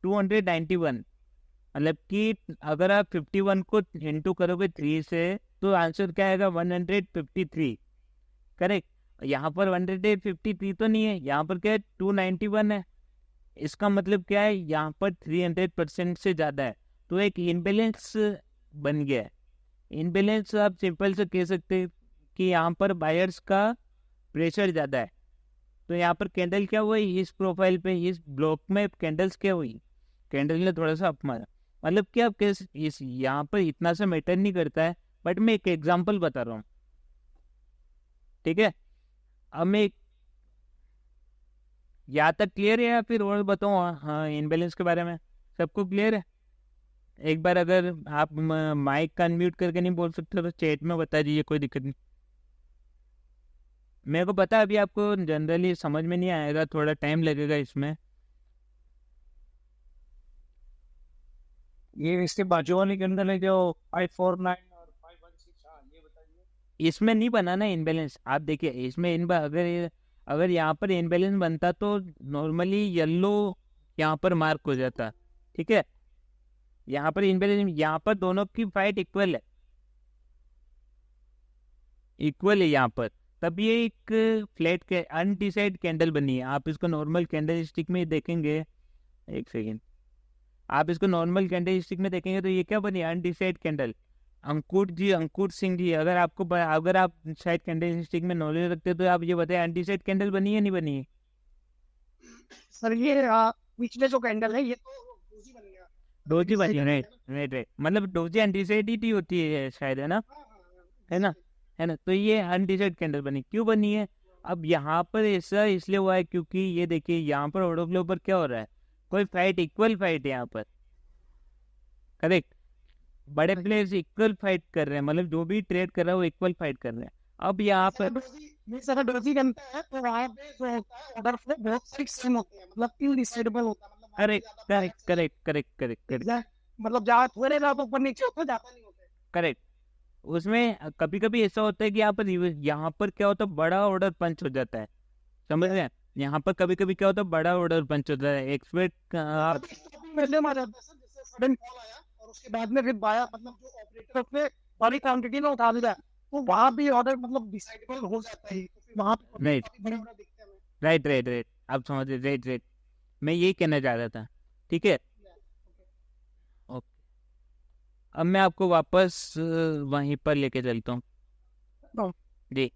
291। मतलब कि अगर आप 51 को इंटू करोगे 3 से तो आंसर क्या आएगा, 153, करेक्ट। यहाँ पर 153 तो नहीं है, यहाँ पर क्या है, 291 है। इसका मतलब क्या है, यहाँ पर 300% से ज़्यादा है, तो एक इनबैलेंस बन गया है। इनबैलेंस आप सिंपल से कह सकते हैं कि यहाँ पर बायर्स का प्रेशर ज़्यादा है। तो यहाँ पर कैंडल क्या हुई, इस प्रोफाइल पे, इस ब्लॉक में कैंडल्स क्या हुई, कैंडल ने थोड़ा सा अप मारा। मतलब कि आप कैसे, इस यहाँ पर इतना सा मैटर नहीं करता है, बट मैं एक एग्जांपल बता रहा हूँ, ठीक है। अब मैं यहाँ तक क्लियर है या फिर और बताऊँ, हाँ, इनबैलेंस के बारे में सबको क्लियर है। एक बार अगर आप माइक का अनम्यूट करके नहीं बोल सकते तो चैट में बता दीजिए, कोई दिक्कत नहीं। मेरे को पता है अभी आपको जनरली समझ में नहीं आएगा, थोड़ा टाइम लगेगा इसमें। ये इसके बाजू वाले के अंदर है जो 549 और 516, हाँ ये बताइए। इसमें नहीं बना ना इनबैलेंस, आप देखिए इसमें अगर यहाँ पर इनबैलेंस बनता तो नॉर्मली येलो यहाँ पर मार्क हो जाता, ठीक है। यहाँ पर इनबैलेंस, यहाँ पर दोनों की फाइट इक्वल है, इक्वल है यहाँ पर, तब ये एक फ्लैट के अनडिसाइड कैंडल बनी है। आप इसको नॉर्मल कैंडल स्टिक में देखेंगे, एक सेकेंड, आप इसको नॉर्मल कैंडल स्टिक में देखेंगे तो ये क्या बनी, अनडिसाइड कैंडल। अंकुर सिंह जी, अगर आप शायद कैंडल स्टिक में नॉलेज रखते तो आप ये बताए अनडिसाइड कैंडल बनी है नहीं बनी है। सर ये पिछले जो कैंडल है ये तो डोजी बन गया, डोजी बनी है, राइट राइट राइट, मतलब डोजी अनडिसाइड ही होती है शायद, है ना, है ना, है ना। तो ये अनडिसाइड कैंडल बनी, क्यों बनी है। अब यहाँ पर ऐसा इसलिए हुआ है क्योंकि ये देखिए यहाँ पर ऑर्डर फ्लो पर क्या हो रहा है, कोई फाइट, इक्वल फाइट है यहाँ पर, करेक्ट। बड़े प्लेयर्स इक्वल फाइट कर रहे हैं, मतलब जो भी ट्रेड कर रहा है वो इक्वल फाइट कर रहे हैं। अब यहाँ पर डोजी बनता है तो वहाँ पे जो होता है ऑर्डर फ्लो बहुत सारे सेम होते हैं, मतलब इनडिसाइडेबल होता है, मतलब correct correct correct correct correct correct, मतलब जहाँ थोड़े ज्यादा ऊपर नीचे होता है, जाता नहीं होता है, करेक्ट। उसमें कभी कभी ऐसा होता है कि यहाँ पर क्या होता है, बड़ा ऑर्डर पंच हो जाता है, समझ रहे हैं। यहाँ पर कभी कभी क्या होता है, बड़ा ऑर्डर पंच होता है, एक्सपेक्ट आप पहले आ जाता है सर, जैसे सडन कॉल आया और उसके बाद में फिर बाया, मतलब जो ऑपरेटर अपने बड़ी क्वांटिटी में उठा लेता है, तो वहाँ भी ऑर्डर मतलब डिसाइडेबल हो जाता है, तो फिर वहाँ पे राइट बड़े बड़े दिखते हैं। राइट राइट राइट, आप समझ रहे, राइट राइट, मैं यही कहना चाह रहा था, ठीक है। ओके, अब मैं आपको वापस वहीं पर लेके चलता हूँ जी।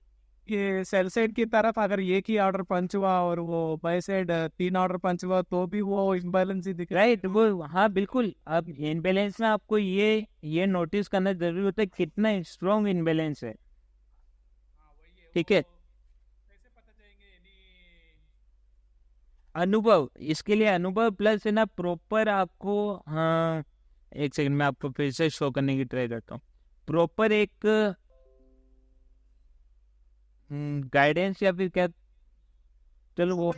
ये सेल साइड की तरफ अगर एक ही ऑर्डर पंच हुआ और वो बाय साइड 3 ऑर्डर पंच हुआ तो भी वो इम्बैलेंस ही दिख राइट, वो हाँ बिल्कुल। अब इनबैलेंस में आपको ये नोटिस करना जरूरी होता है कितना स्ट्रॉन्ग इनबैलेंस है। ठीक है, अनुभव, इसके लिए अनुभव प्लस है ना प्रॉपर आपको, हाँ एक सेकंड में आपको फिर से शो करने की ट्राई करता हूँ। प्रॉपर एक गाइडेंस या फिर क्या, चलो वो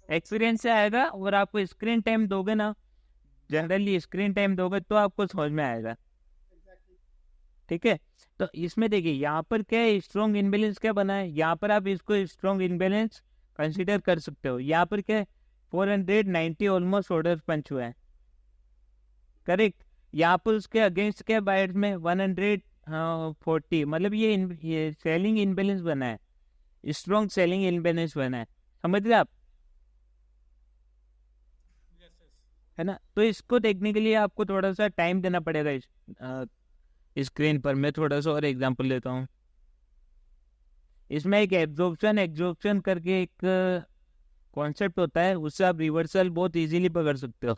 एक्सपीरियंस से आएगा। और आपको स्क्रीन टाइम दोगे ना, जनरली स्क्रीन टाइम दोगे तो आपको समझ में आएगा। ठीक है, तो इसमें देखिए यहाँ पर क्या है, स्ट्रॉन्ग इनबैलेंस क्या बना है, यहाँ पर आप इसको स्ट्रॉन्ग इनबैलेंस कंसीडर कर सकते हो। यहाँ पर क्या है 490 ऑलमोस्ट ऑर्डर पंच हुआ है, करेक्ट। यहाँ पर उसके अगेंस्ट क्या बायर्स में 140, मतलब ये सेलिंग इनबैलेंस बना है, स्ट्रॉन्ग सेलिंग इनबैलेंस बना है, समझ रहे आप, है ना। तो इसको देखने के लिए आपको थोड़ा सा टाइम देना पड़ेगा। स्क्रीन पर मैं थोड़ा सा और एग्जांपल लेता हूँ। इसमें एक एब्जॉर्प्शन एग्जॉर्प्शन करके एक कॉन्सेप्ट होता है, उससे आप रिवर्सल बहुत इजीली पकड़ सकते हो।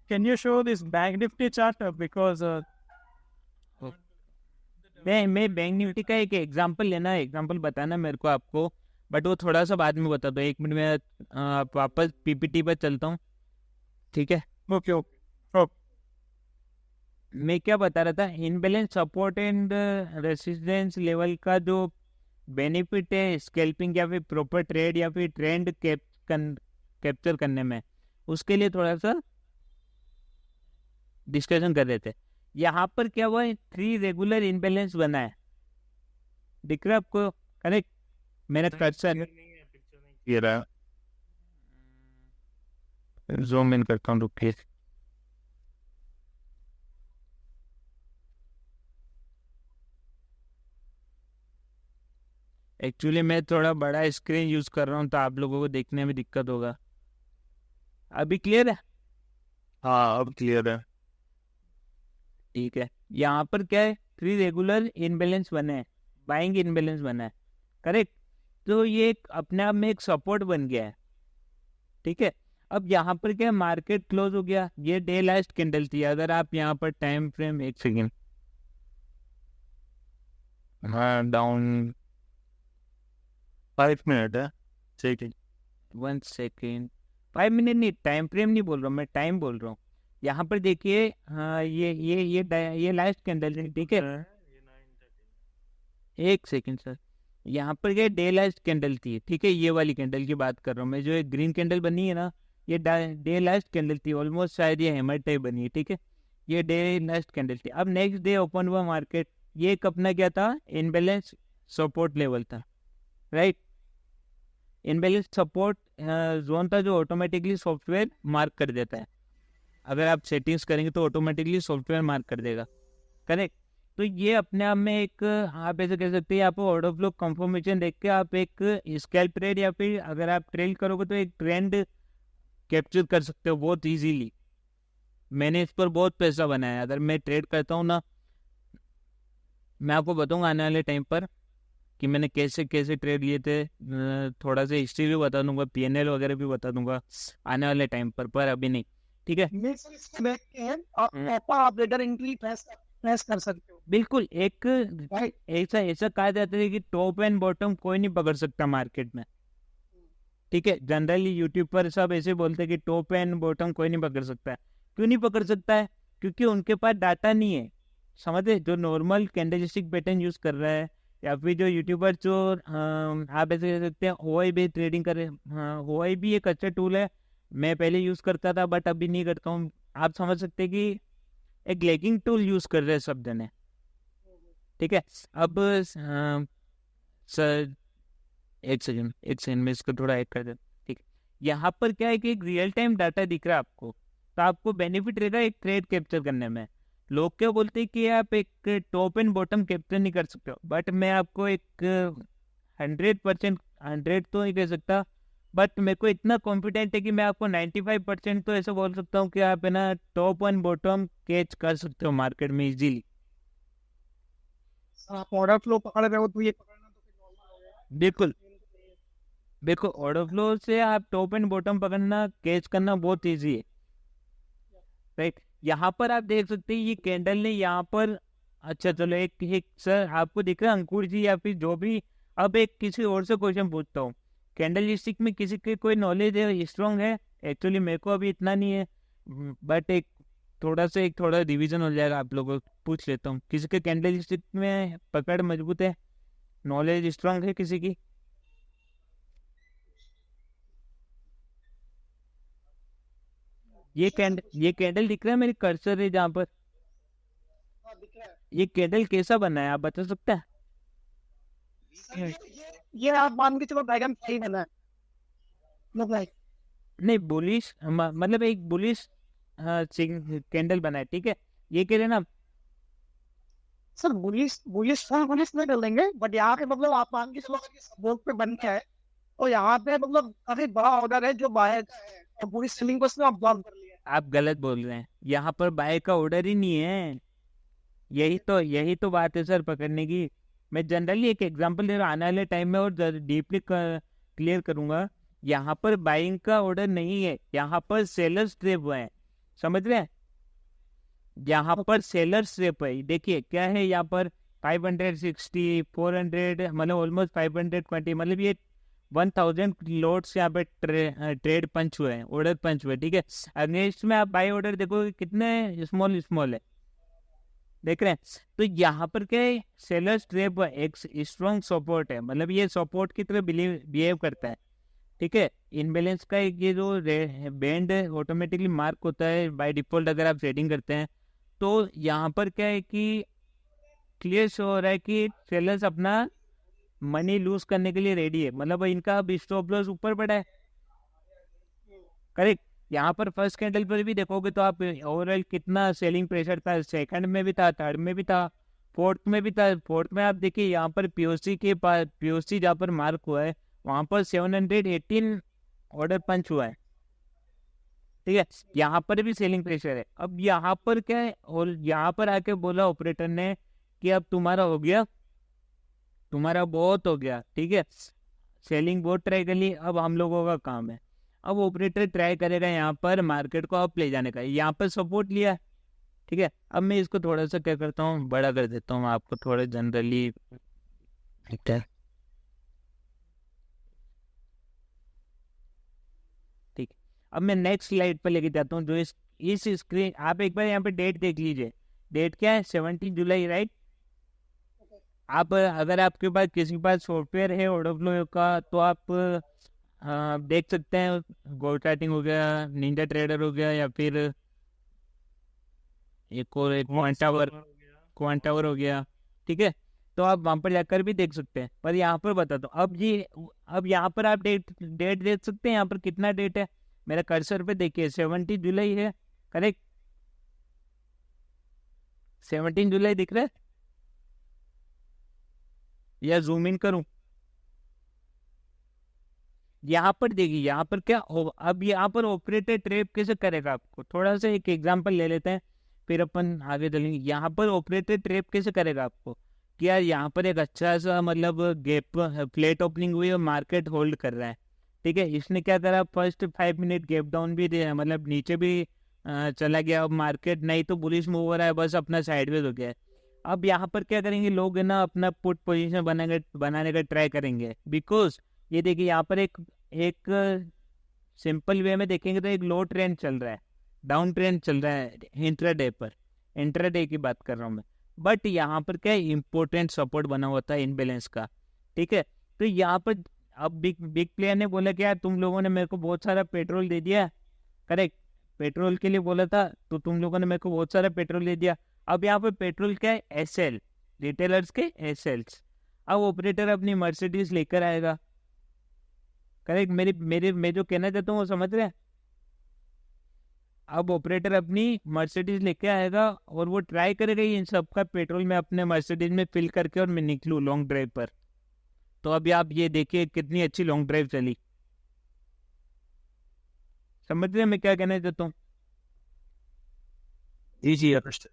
Can you show this Bank Nifty chart because मैं बैंक निफ्टी का एक एग्जांपल लेना, एग्जांपल बताना मेरे को आपको, बट वो थोड़ा सा बाद में बता दो। 1 मिनट में वापस पीपीटी पर चलता हूँ, ठीक है। ओके ओके मैं क्या बता रहा था, imbalance support and resistance level का जो बेनिफिट है स्कैल्पिंग या फिर प्रॉपर ट्रेड या फिर ट्रेंड कैप्चर करने में, उसके लिए थोड़ा सा डिस्कशन कर रहे थे। यहाँ पर क्या हुआ है, 3 रेगुलर इनबैलेंस बना है, दिख रहा है आपको, करेक्ट। मैंने कर्सर जूम इन करता हूँ, रुकिए। एक्चुअली मैं थोड़ा बड़ा स्क्रीन यूज कर रहा हूँ तो आप लोगों को देखने में दिक्कत होगा। अभी क्लियर है? हाँ अब क्लियर है। ठीक है, यहाँ पर क्या है 3 रेगुलर इनबैलेंस बने हैं, बाइंग इनबैलेंस बना है, करेक्ट। तो ये एक अपने आप में एक सपोर्ट बन गया है, ठीक है। अब यहाँ पर क्या मार्केट क्लोज हो गया, ये डे लास्ट कैंडल थी। अगर आप यहाँ पर टाइम फ्रेम, एक सेकेंड, हाँ डाउन 5 मिनट है, ठीक है। 1 सेकेंड, 5 मिनट नहीं, टाइम फ्रेम नहीं बोल रहा हूँ मैं, टाइम बोल रहा हूँ। यहाँ पर देखिए, हाँ ये लास्ट कैंडल है, ठीक है। एक सेकेंड सर, यहाँ पर ये डे लास्ट कैंडल थी, ठीक है। ये वाली कैंडल की बात कर रहा हूँ मैं, जो एक ग्रीन कैंडल बनी है ना, ये डे लास्ट कैंडल थी, ऑलमोस्ट शायद ये हैमर टाइप बनी है, ठीक है। ये डे लास्ट कैंडल थी। अब नेक्स्ट डे ओपन हुआ मार्केट, ये एक अपना क्या था, इनबैलेंस सपोर्ट लेवल था, राइट। इनबैलेंस सपोर्ट जोन था जो ऑटोमेटिकली सॉफ्टवेयर मार्क कर देता है। अगर आप सेटिंग्स करेंगे तो ऑटोमेटिकली सॉफ्टवेयर मार्क कर देगा, करेक्ट। तो ये अपने आप में एक, आप ऐसे कह सकते हैं, आप ऑर्डर फ्लो कंफर्मेशन देख के आप एक स्कैल्प ट्रेड या फिर अगर आप ट्रेल करोगे तो एक ट्रेंड कैप्चर कर सकते हो बहुत इजीली। मैंने इस पर बहुत पैसा बनाया। अगर मैं ट्रेड करता हूँ ना, मैं आपको बताऊंगा आने वाले टाइम पर कि मैंने कैसे कैसे ट्रेड लिए थे, थोड़ा सा हिस्ट्री भी बता दूंगा, पीएनएल वगैरह भी बता दूंगा आने वाले टाइम पर अभी नहीं, ठीक है। प्रेस कर सकते हो, बिल्कुल। एक ऐसा कहा जाता है कि टॉप एंड बॉटम कोई नहीं पकड़ सकता मार्केट में, ठीक है। जनरली यूट्यूब पर सब ऐसे बोलते हैं कि टॉप एंड बॉटम कोई नहीं पकड़ सकता है। क्यों नहीं पकड़ सकता है? क्योंकि उनके पास डाटा नहीं है, समझे। जो नॉर्मल कैंडलस्टिक पैटर्न यूज कर रहा है या फिर जो यूट्यूबर जो आप ऐसे कह सकते हैं ओआई भी ट्रेडिंग कर रहे हैं, हाँ ओआई भी एक अच्छा टूल है। मैं पहले यूज करता था बट अभी नहीं करता हूँ। आप समझ सकते हैं कि एक लैगिंग टूल यूज कर रहे हैं सब जने, ठीक है। अब सर एक सेकंड में इसको थोड़ा ऐड कर दे, ठीक है। यहाँ पर क्या है कि एक रियल टाइम डाटा दिख रहा है आपको, तो आपको बेनिफिट रहेगा एक ट्रेड कैप्चर करने में। लोग क्या बोलते हैं कि आप एक टॉप एंड बॉटम कैप्चर नहीं कर सकते हो, बट मैं आपको एक 100%, 100 तो नहीं कह सकता, बट मेरे को इतना कॉन्फिडेंट है कि मैं आपको 95% तो ऐसा बोल सकता हूँ कि आप है ना टॉप एंड बॉटम कैच कर सकते हो मार्केट में इजीली। आप ऑर्डर फ्लो पकड़ रहे हो तो ये पकड़ना तो फिर normal हो गया। बिल्कुल। देखो ऑर्डर फ्लो से आप टॉप एंड बॉटम पकड़ना कैच करना बहुत इजी है, राइट। यहाँ पर आप देख सकते हैं ये कैंडल ने यहाँ पर, अच्छा चलो एक एक सर आपको दिख रहा है अंकुर जी या फिर जो भी, अब एक किसी और से क्वेश्चन पूछता हूँ, कैंडल स्टिक में किसी के कोई नॉलेज है, स्ट्रांग है? एक्चुअली मेरे को अभी इतना नहीं है, बट एक थोड़ा रिवीजन हो जाएगा, आप लोगों को पूछ लेता हूँ, किसी के कैंडल स्टिक में पकड़ मजबूत है, नॉलेज स्ट्रांग है किसी की? ये कैंडल दिख रहा है मेरी कर्सर है जहाँ पर, हाँ दिख रहा है ये कैंडल कैसा बना है आप बता सकते हैं? सर। ये आप मान के चलो बैगन सही बना है, मतलब नहीं बुलिश मतलब एक बुलिश कैंडल बना है, ठीक है, ये कह रहे ना? सर बुलिश बुलिश बुलिश नहीं कर लेंगे, बट यहाँ पे मतलब आप मान के चलो अगर सपोर्ट पे बन गया है और यहाँ पे मतलब काफी बड़ा ऑर्डर है जो बाहर का है और पूरी सेलिंग को उसने अब्जॉर्ब कर लिया है। आप गलत बोल रहे हैं, यहाँ पर बाय का ऑर्डर ही नहीं है, यही तो बात है सर पकड़ने की। मैं जनरली एक एग्जांपल दे रहा हूँ, आने वाले टाइम में और डीपली क्लियर करूंगा। यहाँ पर बाइंग का ऑर्डर नहीं है, यहाँ पर सेलर्स ट्रैप हुए हैं, समझ रहे हैं? यहाँ पर सेलर्स ट्रैप है, देखिए क्या है यहाँ पर 560 400 मतलब ऑलमोस्ट 520, मतलब ये 1000 लोड्स यहाँ पे ट्रेड पंच हुए हैं, ऑर्डर पंच हुए, ठीक है। अगेंस्ट में आप बाई ऑर्डर देखो कितने स्मॉल स्मॉल है, देख रहे हैं? तो यहाँ पर क्या है, सेलर्स ट्रैप एक स्ट्रॉन्ग सपोर्ट है, मतलब ये सपोर्ट की तरह बिहेव करता है, ठीक है। इनबैलेंस का एक ये जो बैंड ऑटोमेटिकली मार्क होता है बाय डिफॉल्ट अगर आप सेटिंग करते हैं, तो यहाँ पर क्या है कि क्लियर शो हो रहा है कि सेलर्स अपना मनी लूज करने के लिए रेडी है, मतलब इनका अब स्टॉप लॉस ऊपर पड़ा है, करेक्ट। यहाँ पर फर्स्ट कैंडल पर भी देखोगे तो आप ओवरऑल कितना सेलिंग प्रेशर था, सेकंड में भी था, थर्ड में भी था, फोर्थ में भी था। फोर्थ में आप देखिए यहाँ पर पीओसी के पास, पीओसी जहाँ पर मार्क हुआ है वहां पर 718 ऑर्डर पंच हुआ है, ठीक है। यहाँ पर भी सेलिंग प्रेशर है। अब यहाँ पर क्या है, और यहाँ पर आके बोला ऑपरेटर ने कि अब तुम्हारा हो गया, तुम्हारा बहुत हो गया, ठीक है, सेलिंग बहुत ट्राई कर ली, अब हम लोगों का काम है, अब ऑपरेटर ट्राई करेगा यहाँ पर मार्केट को अप ले जाने का, यहाँ पर सपोर्ट लिया, ठीक है। अब मैं इसको थोड़ा सा क्या करता हूँ, बड़ा कर देता हूँ आपको थोड़ा जनरली, ठीक है, ठीक। अब मैं नेक्स्ट स्लाइड पर लेके जाता हूँ, जो इस स्क्रीन, आप एक बार यहाँ पे डेट देख लीजिए, डेट क्या है 17 जुलाई, राइट। आप अगर आपके पास किसी के पास सॉफ्टवेयर है ओडोफ्लो का तो आप देख सकते हैं, गो चार्टिंग हो गया, निंजा ट्रेडर हो गया, या फिर एक और एक क्वांटावर हो गया, ठीक है। तो आप वहां पर जाकर भी देख सकते हैं, पर यहाँ पर बताता हूँ अब यहाँ पर आप डेट देख सकते हैं, यहाँ पर कितना डेट है, मेरा कर्सर पे देखिए 17 जुलाई है, करेक्ट। 17 जुलाई दिख रहा है या जूम इन करूं? यहाँ पर देखिए, यहाँ पर क्या हो, अब यहाँ पर ऑपरेटर ट्रैप कैसे करेगा, आपको थोड़ा सा एक एग्जांपल ले लेते हैं फिर अपन आगे चलेंगे। यहाँ पर ऑपरेटर ट्रैप कैसे करेगा आपको, कि यार यहाँ पर एक अच्छा सा मतलब गैप फ्लैट ओपनिंग हुई और मार्केट होल्ड कर रहा है, ठीक है। इसने क्या करा, फर्स्ट 5 मिनट गैप डाउन भी दिया, मतलब नीचे भी चला गया, अब मार्केट नहीं तो बुलिश मूव हो रहा है, बस अपना साइडवेज हो गया है। अब यहाँ पर क्या करेंगे लोग, है ना, अपना पुट पोजीशन बनाने का ट्राई करेंगे, बिकॉज ये देखिए यहाँ पर एक सिंपल वे में देखेंगे तो एक लो ट्रेंड चल रहा है, डाउन ट्रेंड चल रहा है इंट्राडे पर, इंट्राडे की बात कर रहा हूँ मैं। बट यहाँ पर क्या इंपॉर्टेंट सपोर्ट बना हुआ था इनबैलेंस का, ठीक है। तो यहाँ पर अब बिग प्लेयर ने बोला कि यार तुम लोगों ने मेरे को बहुत सारा पेट्रोल दे दिया, करेक्ट, पेट्रोल के लिए बोला था तो तुम लोगों ने मेरे को बहुत सारा पेट्रोल दे दिया। अब यहाँ पर पेट्रोल क्या है, एसएल, रिटेलर्स के एसएल्स। अब ऑपरेटर अपनी मर्सिडीज लेकर आएगा, करेक्ट, मैं जो कहना चाहता हूँ वो समझ रहे हैं? अब ऑपरेटर अपनी मर्सिडीज लेके आएगा और वो ट्राई करेगा इन सबका पेट्रोल में अपने मर्सिडीज में फिल करके और मैं निकलूँ लॉन्ग ड्राइव पर। तो अभी आप ये देखिए कितनी अच्छी लॉन्ग ड्राइव चली, समझ रहे हैं मैं क्या कहना चाहता हूँ? जी अंडरस्टूड।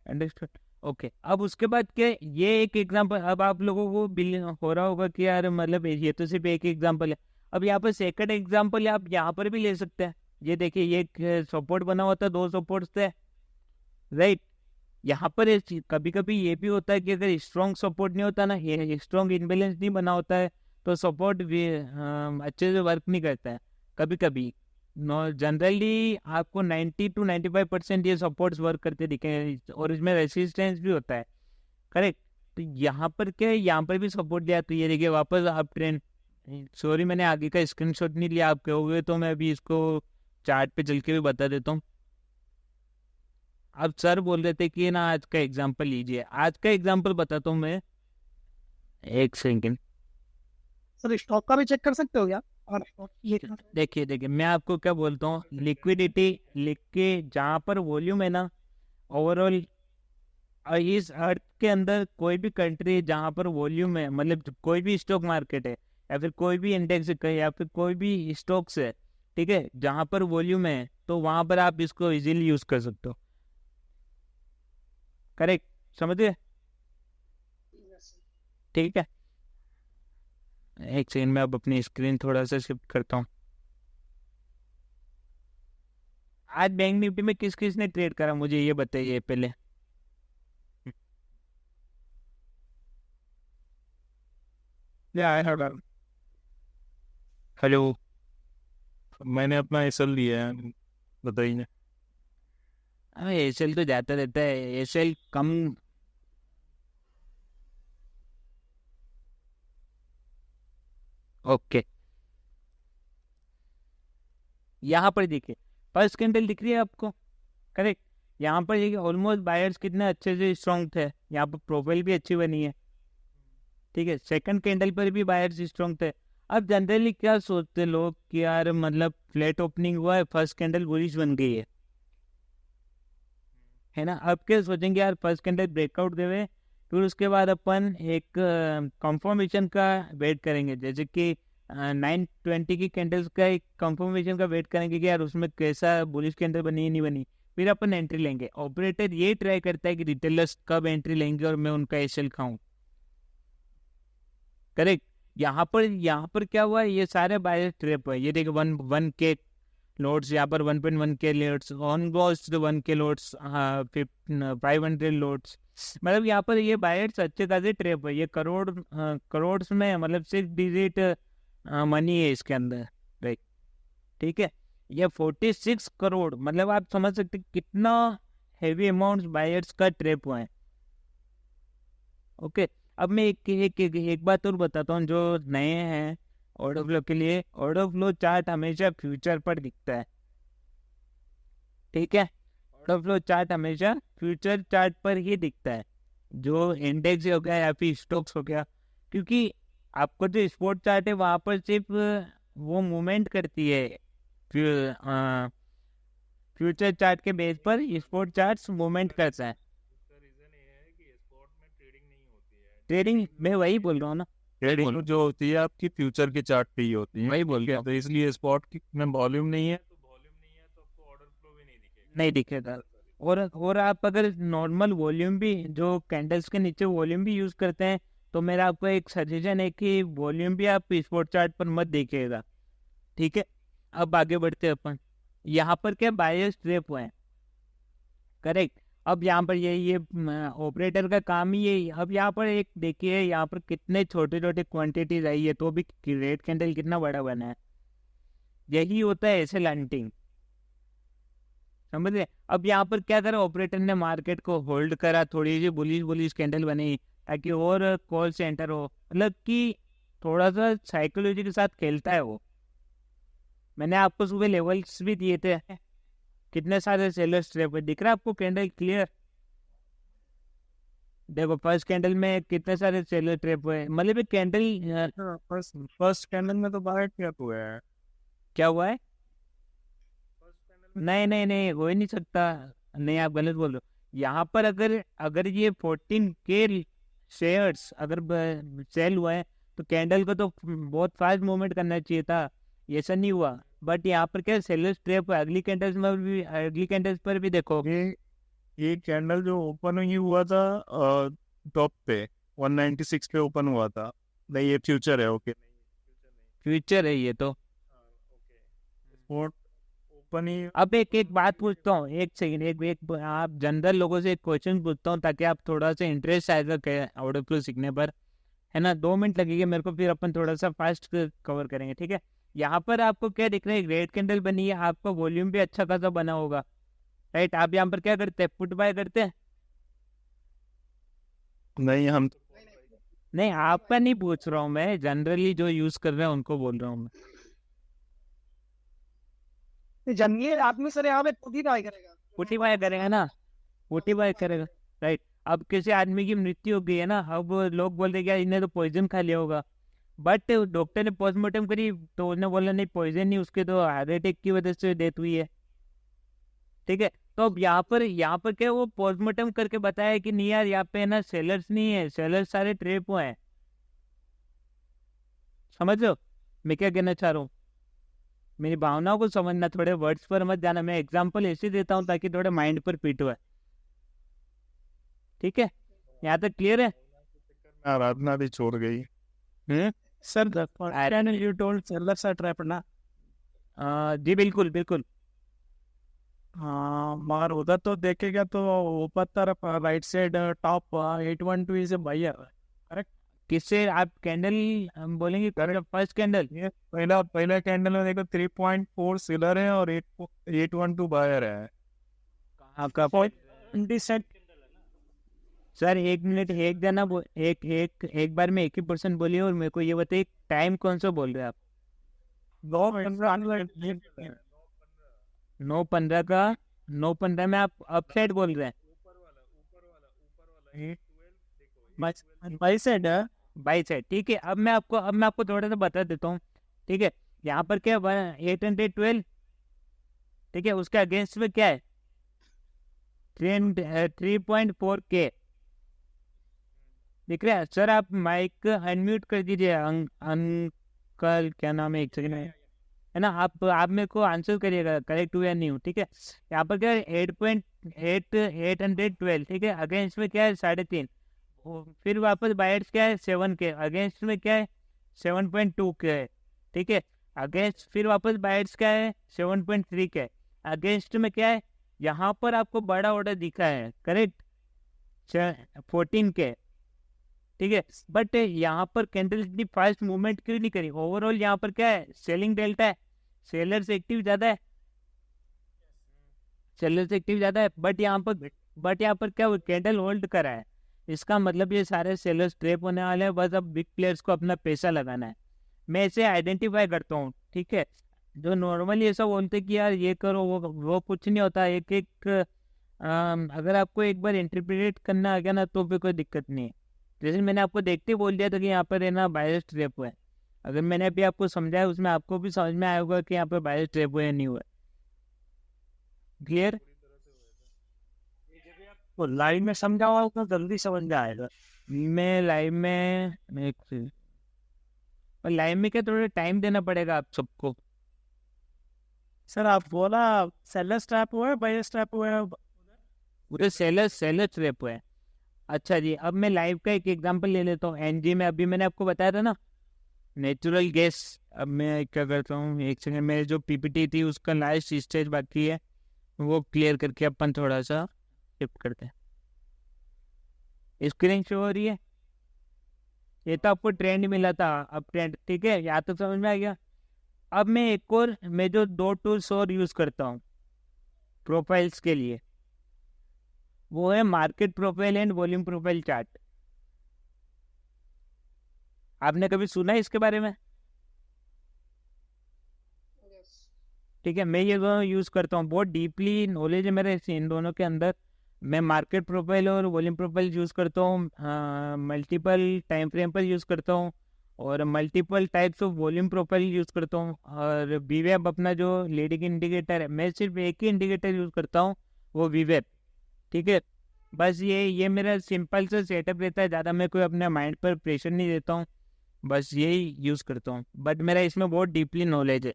अंडरस्टूड। ओके, अब उसके बाद क्या, ये एक एग्जांपल। अब आप लोगों को बिल हो रहा होगा कि यार मतलब ये तो सिर्फ एक एग्जांपल है। अब यहाँ पर सेकंड एग्जांपल आप यहाँ पर भी ले सकते हैं। ये देखिए, ये सपोर्ट बना होता है, 2 सपोर्ट्स थे, राइट। यहाँ पर कभी कभी ये भी होता है कि अगर स्ट्रॉन्ग सपोर्ट नहीं होता ना, ये स्ट्रॉन्ग इनबैलेंस नहीं बना होता है, तो सपोर्ट भी अच्छे से वर्क नहीं करता है कभी कभी। जनरली आपको 90 to 95% ये सपोर्ट्स वर्क करते दिखेंगे, और इसमें रेसिस्टेंस भी होता है, करेक्ट। तो यहाँ पर क्या है, यहाँ पर भी सपोर्ट दिया, तो ये देखिए वापस आप ट्रेंड। सॉरी, मैंने आगे का स्क्रीनशॉट नहीं लिया, आप कहोगे तो मैं अभी इसको चार्ट पे चल के भी बता देता हूँ। अब सर बोल रहे थे कि ना आज का एग्जांपल लीजिए, आज का एग्जांपल बताता हूँ मैं, एक सेकंड। सर स्टॉक का भी चेक कर सकते हो क्या? और ये देखिए मैं आपको क्या बोलता हूँ, लिक्विडिटी लिख के जहाँ पर वॉल्यूम है ना, ओवरऑल इस अर्थ के अंदर कोई भी कंट्री जहाँ पर वॉल्यूम है, मतलब कोई भी स्टॉक मार्केट है या फिर कोई भी इंडेक्स है या फिर कोई भी स्टॉक्स है, ठीक है, जहाँ पर वॉल्यूम है तो वहाँ पर आप इसको इजीली यूज कर सकते हो, करेक्ट, समझिए, ठीक है। एक सेकंड में अब अपनी स्क्रीन थोड़ा सा शिफ्ट करता हूँ। आज बैंक निफ्टी में किस किस ने ट्रेड करा, मुझे ये बताइए पहले। हेलो, मैंने अपना एसएल लिया है, बताइए। एसएल तो जाता रहता है, एसएल कम। ओके, यहाँ पर देखिए फर्स्ट कैंडल दिख रही है आपको, करेक्ट। यहाँ पर देखिए ऑलमोस्ट बायर्स कितने अच्छे से स्ट्रॉन्ग थे, यहाँ पर प्रोफाइल भी अच्छी बनी है, ठीक है। सेकंड कैंडल पर भी बायर्स स्ट्रॉन्ग थे। अब जनरली क्या सोचते लोग कि यार मतलब फ्लैट ओपनिंग हुआ है, फर्स्ट कैंडल बुलिश बन गई है ना। अब क्या सोचेंगे, यार फर्स्ट कैंडल ब्रेकआउट देवे, फिर उसके बाद अपन एक कंफर्मेशन का वेट करेंगे, जैसे कि 920 की कैंडल्स का एक कंफर्मेशन का वेट करेंगे कि यार उसमें कैसा बुलिश कैंडल बनी है नहीं बनी, फिर अपन एंट्री लेंगे। ऑपरेटर ये ट्राई करता है कि रिटेलर्स कब एंट्री लेंगे और मैं उनका एसएल खाऊं, करेक्ट। यहाँ पर क्या हुआ, ये सारे बायर ट्रैप है। ये देखिए 1K लोड्स, यहाँ पर 1.1K loads, on ghost 1K loads, 500 loads, मतलब यहाँ पर ये बायर्स अच्छे खासे ट्रैप है। ये करोड़ में मतलब 6 डिजिट मनी है इसके अंदर, राइट, ठीक है। ये 46 करोड़, मतलब आप समझ सकते कितना हैवी अमाउंट बायर्स का ट्रैप हुआ है, ओके। अब मैं एक बात और बताता हूँ, जो नए हैं ऑर्डर फ्लो के लिए, ऑर्डर फ्लो चार्ट हमेशा फ्यूचर पर दिखता है, ठीक है। ऑर्डर फ्लो चार्ट हमेशा फ्यूचर चार्ट पर ही दिखता है, जो इंडेक्स हो गया या फिर स्टॉक्स हो गया, क्योंकि आपको जो स्पॉट चार्ट है वहां पर सिर्फ वो मूवमेंट करती है, फ्यूचर चार्ट के बेस पर स्पॉट चार्ट मूवमेंट करता है। ट्रेडिंग मैं वही बोल रहा हूँ ना, ट्रेडिंग जो होती है आपकी फ्यूचर के चार्ट पे ही होती है, वही बोल रहा हूँ, तो इसलिए स्पॉट में वॉल्यूम नहीं है, तो आपको ऑर्डर फ्लो भी नहीं दिखेगा। और आप अगर नॉर्मल वॉल्यूम भी, जो कैंडल्स के नीचे वॉल्यूम भी यूज करते हैं, तो मेरा आपको एक सजेशन है कि वॉल्यूम भी आप स्पॉट चार्ट पर मत देखिएगा, ठीक है। अब आगे बढ़ते हैं अपन। यहाँ पर क्या बायर्स ट्रैप हुए हैं, करेक्ट। अब यहाँ पर ये ऑपरेटर का काम ही यही। अब यहाँ पर एक देखिए, यहाँ पर कितने छोटे छोटे क्वांटिटीज आई है, तो भी रेड कैंडल कितना बड़ा बना है। यही होता है ऐसे लंटिंग, समझ रहे। अब यहाँ पर क्या करा, ऑपरेटर ने मार्केट को होल्ड करा, थोड़ी सी बुलिश कैंडल बनी ताकि और कॉल से एंटर हो, मतलब कि थोड़ा सा साइकोलॉजी के साथ खेलता है वो। मैंने आपको सुबह लेवल्स भी दिए थे, कितने सारे सेलर्स ट्रैप है, दिख रहा है आपको कैंडल क्लियर। देखो फर्स्ट कैंडल में कितने सारे सेलर ट्रैप हुए, मतलब कैंडल फर्स्ट कैंडल में तो बाहर क्या हुआ है, क्या हुआ है, नहीं हो ही नहीं सकता, नहीं आप गलत बोल रहे हो। यहाँ पर अगर ये 14K शेयर्स अगर सेल हुआ है, तो कैंडल को तो बहुत फास्ट मूवमेंट करना चाहिए था, ऐसा नहीं हुआ। बट यहाँ पर क्या सेलर्स ट्रैप है। अगली कैंडल्स पर भी देखो, ये कैंडल जो ओपन ही हुआ था टॉप पे 196 पे ओपन हुआ था। नहीं, ये फ्यूचर है। ओके, फ्यूचर है ये तो। स्पॉट ओपन ही। अब एक बात पूछता हूँ, एक सेकंड, एक आप जनरल लोगों से एक क्वेश्चन पूछता हूँ ताकि आप थोड़ा सा इंटरेस्ट आएगा ऑर्डर फ्लो सीखने पर, है ना। 2 मिनट लगेंगे मेरे को, फिर अपन थोड़ा सा फास्ट कवर करेंगे, ठीक है। यहाँ पर आपको क्या दिख रहा है, रेड कैंडल बनी है, आपका वॉल्यूम भी अच्छा खासा बना होगा, राइट। आप यहाँ पर क्या करते हैं, पुट बाय करते हैं? नहीं, हम नहीं, आपका नहीं पूछ रहा हूँ मैं, जनरली जो यूज कर रहे हैं उनको बोल रहा हूँ मैं। जंगली आदमी सर यहाँ पे खुद ही ट्राई करेगा, पुटी बाय करेगा ना, पुटी बाय करेगा, राइट। अब किसी आदमी की मृत्यु हो गई है ना, अब लोग बोल रहे क्या इन्हें तो पॉइजन खा लिया होगा, बट डॉक्टर ने पोस्टमार्टम करी तो उन्होंने बोला नहीं पॉइजन नहीं, उसके तो हार्ट अटैक की वजह से डेथ हुई है, ठीक है। तो अब यहाँ पर क्या वो पोस्टमार्टम करके बताया कि नहीं यार यहाँ पे ना सेलर्स नहीं है, सेलर्स सारे ट्रेप हुए हैं। समझ लो मैं क्या कहना चाह रहा हूँ, मेरी भावनाओं को समझना, थोड़े वर्ड्स पर मत जाना, मैं एग्जांपल ऐसे देता हूँ ताकि थोड़े माइंड पर फिट हुआ, ठीक है। यहाँ तक क्लियर है? आराधना भी छोड़ गई। Sir you told sellers are trapped ना। जी बिल्कुल बिल्कुल। हाँ, मगर उधर तो देखेगा तो ऊपर तरफ right side top 812 is a buyer, correct. किससे आप कैंडल बोलेंगे, फर्स्ट कैंडल? ये पहला कैंडल में देखो 3.4 सेलर है और 812 बायर है। कहाँ का? सर 1 मिनट, एक जना एक बार में एक ही पर्सन बोलिए और मेरे को ये बताइए टाइम कौन सा बोल रहे हैं आप? 9:15 का, 9:15 में आप अप साइड बोल रहे हैं? बाई साइड, ठीक है। अब मैं आपको थोड़ा सा बता देता हूँ, ठीक है। यहाँ पर क्या 812, ठीक है, उसके अगेंस्ट में क्या है 3.4 के, दिख रहा है? सर आप माइक अनम्यूट कर दीजिए, अंकल क्या नाम है, एक सेकंड है ना। आप मेरे को आंसर करिएगा करेक्ट हुआ या नहीं हो, ठीक है। यहाँ पर क्या है 8.812, ठीक है, अगेंस्ट में क्या है 3.5, फिर वापस बायर्स क्या है 7 के, अगेंस्ट में क्या है 7.2 के है, ठीक है। अगेंस्ट फिर वापस बायर्स क्या है 7.3 के, अगेंस्ट में क्या है, यहाँ पर आपको बड़ा ऑर्डर दिखा है, करेक्ट 14 के, ठीक है। बट यहाँ पर कैंडल इतनी फास्ट मूवमेंट क्यों नहीं करी? ओवरऑल यहाँ पर क्या है सेलिंग डेल्टा है, सेलर्स एक्टिव ज्यादा है, सेलर्स एक्टिव ज्यादा है, बट यहाँ पर क्या कैंडल होल्ड करा है, इसका मतलब ये सारे सेलर्स ट्रैप होने वाले हैं, बस अब बिग प्लेयर्स को अपना पैसा लगाना है। मैं इसे आइडेंटिफाई करता हूँ, ठीक है। जो नॉर्मली ऐसा बोलते कि यार ये करो वो कुछ नहीं होता, अगर आपको एक बार इंटरप्रेट करना आ गया ना तो फिर कोई दिक्कत नहीं है। जैसे मैंने आपको देखते ही बोल दिया था कि यहाँ पर है ना बायर्स ट्रैप हुआ है, अगर मैंने अभी आपको समझाया उसमें आपको भी समझ में आया होगा कि यहाँ पर बायर्स ट्रैप हुआ है नहीं हुआ। क्लियर? लाइव में समझाओ तो जल्दी समझ में आएगा। मैं लाइव में क्या थोड़ा टाइम देना पड़ेगा आप सबको। सर आप बोला सेलर ट्रैप हुआ है, बायर ट्रैप हुआ है, पूरे सेलर ट्रैप हुआ है। अच्छा जी, अब मैं लाइव का एक एग्जांपल ले लेता हूँ। एनजी में अभी मैंने आपको बताया था ना नेचुरल गैस। अब मैं क्या करता हूँ, एक सेकंड, मेरी जो पीपीटी थी उसका लास्ट स्टेज बाकी है, वो क्लियर करके अपन थोड़ा सा शिफ्ट करते हैं। स्क्रीन शो हो रही है? ये तो आपको ट्रेंड मिला था, अब ट्रेंड, ठीक है, यहाँ तो समझ में आ गया। अब मैं जो 2 टूल्स और यूज करता हूँ प्रोफाइल्स के लिए, वो है market profile and volume profile chart. आपने कभी सुना है इसके बारे में? ठीक है, मैं ये दोनों यूज करता हूँ, बहुत डीपली नॉलेज है मेरे इन दोनों के अंदर। मैं मार्केट प्रोफाइल और वॉल्यूम प्रोफाइल यूज करता हूँ, मल्टीपल टाइम फ्रेम पर यूज करता हूँ, और multiple types of volume profile use करता हूँ। और वीवेब अपना जो लीडिंग इंडिकेटर है, मैं सिर्फ एक ही इंडिकेटर यूज करता हूँ, वो वीवेब, ठीक है। बस ये मेरा सिंपल सा सेटअप रहता है, ज़्यादा मैं कोई अपने माइंड पर प्रेशर नहीं देता हूँ, बस यही यूज करता हूँ, बट मेरा इसमें बहुत डीपली नॉलेज है।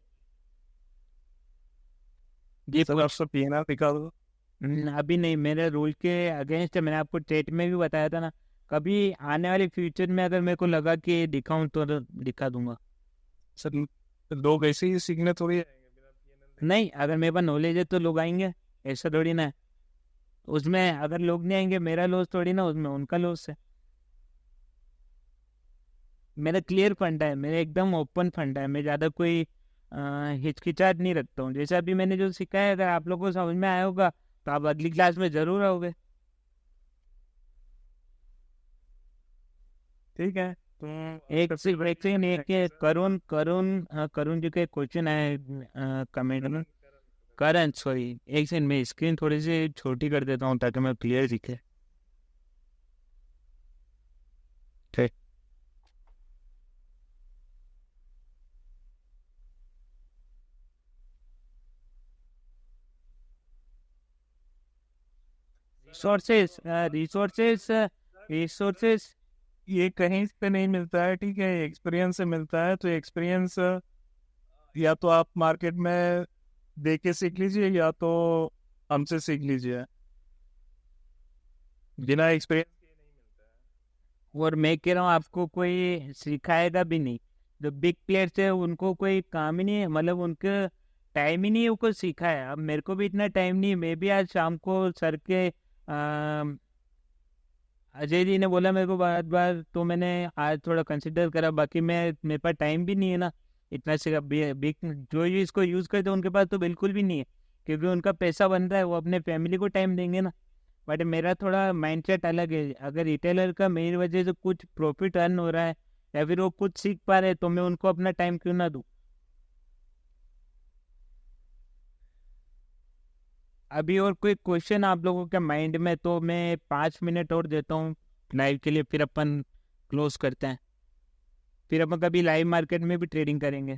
ये सब आपसे पीना दिखा दो। अभी नहीं, मेरे रूल के अगेंस्ट है। मैंने आपको चैट में भी बताया था ना, कभी आने वाले फ्यूचर में अगर मेरे को लगा कि दिखाऊं तो दिखा दूंगा। सर लोग ऐसे ही सीखने थोड़ी आएंगे बिना PNL नहीं, अगर मेरे पास नॉलेज है तो लोग आएंगे, ऐसा थोड़ी ना है। उसमें अगर लोग नहीं आएंगे मेरा लॉस थोड़ी ना, उसमें उनका लॉस है। मेरा क्लियर फंडा है, मेरा एकदम ओपन फंडा है। मैं ज़्यादा कोई हिचकिचाहट नहीं रखता हूँ। जैसे अभी मैंने जो सिखाया, अगर आप लोगों को समझ में आया होगा तो आप अगली क्लास में ज़रूर आओगे। ठीक है। तो एक सिर्फ एक सेकंड, एक ये करुण करुण करुण जी के क्वेश्चन आए कमेंट में। करण, सॉरी, एक सेकंड, मैं स्क्रीन थोड़ी सी छोटी कर देता हूँ ताकि मैं क्लियर दिखे। ठीक। रिसोर्सेस रिसोर्सेस रिसोर्सेस ये कहीं पे नहीं मिलता है, ठीक है, एक्सपीरियंस से मिलता है। तो एक्सपीरियंस या तो आप मार्केट में दे के सीख लीजिए या तो हमसे सीख लीजिए। बिना एक्सपीरियंस के नहीं मिलता है। और मैं कह रहा हूँ आपको कोई सिखाएगा भी नहीं। जो बिग प्लेयर्स है उनको कोई काम ही नहीं है, मतलब उनके टाइम ही नहीं है उनको सिखाया। अब मेरे को भी इतना टाइम नहीं है। मैं भी आज शाम को सर के अजय जी ने बोला मेरे को बार बार, तो मैंने आज थोड़ा कंसिडर करा। बाकी मेरे पास टाइम भी नहीं है ना इतना से। बिग जो ये इसको यूज़ करते हैं उनके पास तो बिल्कुल भी नहीं है, क्योंकि उनका पैसा बन रहा है, वो अपने फैमिली को टाइम देंगे ना। बट मेरा थोड़ा माइंडसेट अलग है। अगर रिटेलर का मेरी वजह से कुछ प्रॉफिट अर्न हो रहा है या फिर वो कुछ सीख पा रहे हैं, तो मैं उनको अपना टाइम क्यों ना दूं। अभी और कोई क्वेश्चन आप लोगों के माइंड में, तो मैं 5 मिनट और देता हूँ लाइव के लिए, फिर अपन क्लोज करते हैं। फिर अपन कभी लाइव मार्केट में भी ट्रेडिंग करेंगे।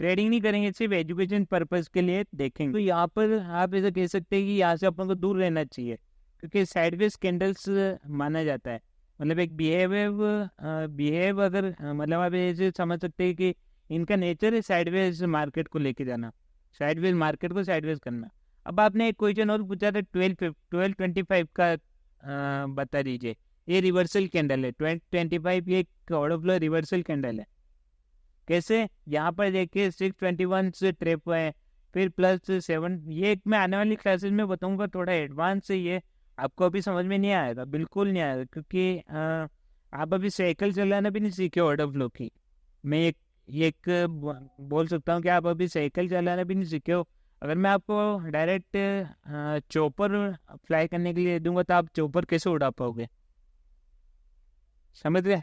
ट्रेडिंग नहीं करेंगे, सिर्फ एजुकेशन पर्पज के लिए देखेंगे। तो यहाँ पर आप ऐसा कह सकते हैं कि यहाँ से अपन को दूर रहना चाहिए, क्योंकि साइडवेज कैंडल्स माना जाता है। मतलब एक बिहेव अगर मतलब आप ऐसे समझ सकते हैं कि इनका नेचर है साइडवेज मार्केट को लेके जाना, साइडवेज मार्केट को साइडवेज करना। अब आपने एक क्वेश्चन और पूछा था 1225 का, बता दीजिए। ये रिवर्सल कैंडल है 1225, ये ऑर्डर फ्लो रिवर्सल कैंडल है। कैसे? यहाँ पर देखिए 621 से ट्रेप है, फिर +7। ये मैं आने वाली क्लासेस में बताऊंगा, थोड़ा एडवांस है ये। आपको अभी समझ में नहीं आएगा, बिल्कुल नहीं आएगा, क्योंकि आप अभी साइकिल चलाना भी नहीं सीखे ऑर्डर फ्लो की। मैं बोल सकता हूँ कि आप अभी साइकिल चलाना भी नहीं सीखे हो। अगर मैं आपको डायरेक्ट चॉपर फ्लाई करने के लिए दूंगा तो आप चॉपर कैसे उड़ा पाओगे? समझ गए?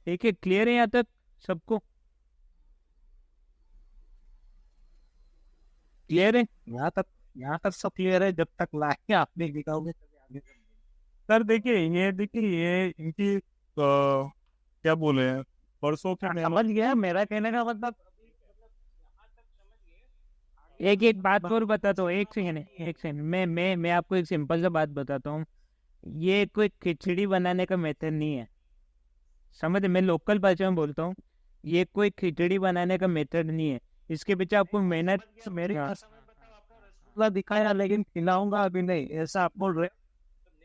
ठीक है, क्लियर है यहाँ तक सबको? क्लियर है? यहाँ तक सब क्लियर है। जब तक लाके आप नहीं दिखाओगे तभी आगे सर देखिए ये इनकी क्या बोले हैं, परसों के समझ गया मेरा कहने का मतलब। एक बात और बताता हूँ, एक सेकंड मैं आपको एक सिंपल सा बात बताता हूँ। ये कोई खिचड़ी बनाने का मेथड नहीं है, समझ? मैं लोकल भाषा में बोलता हूँ। ये कोई खिचड़ी बनाने का मेथड नहीं है, इसके पीछे आपको मेहनत। मेरे रसगुल्ला दिखाया लेकिन खिलाऊंगा अभी नहीं, ऐसा आप बोल रहे?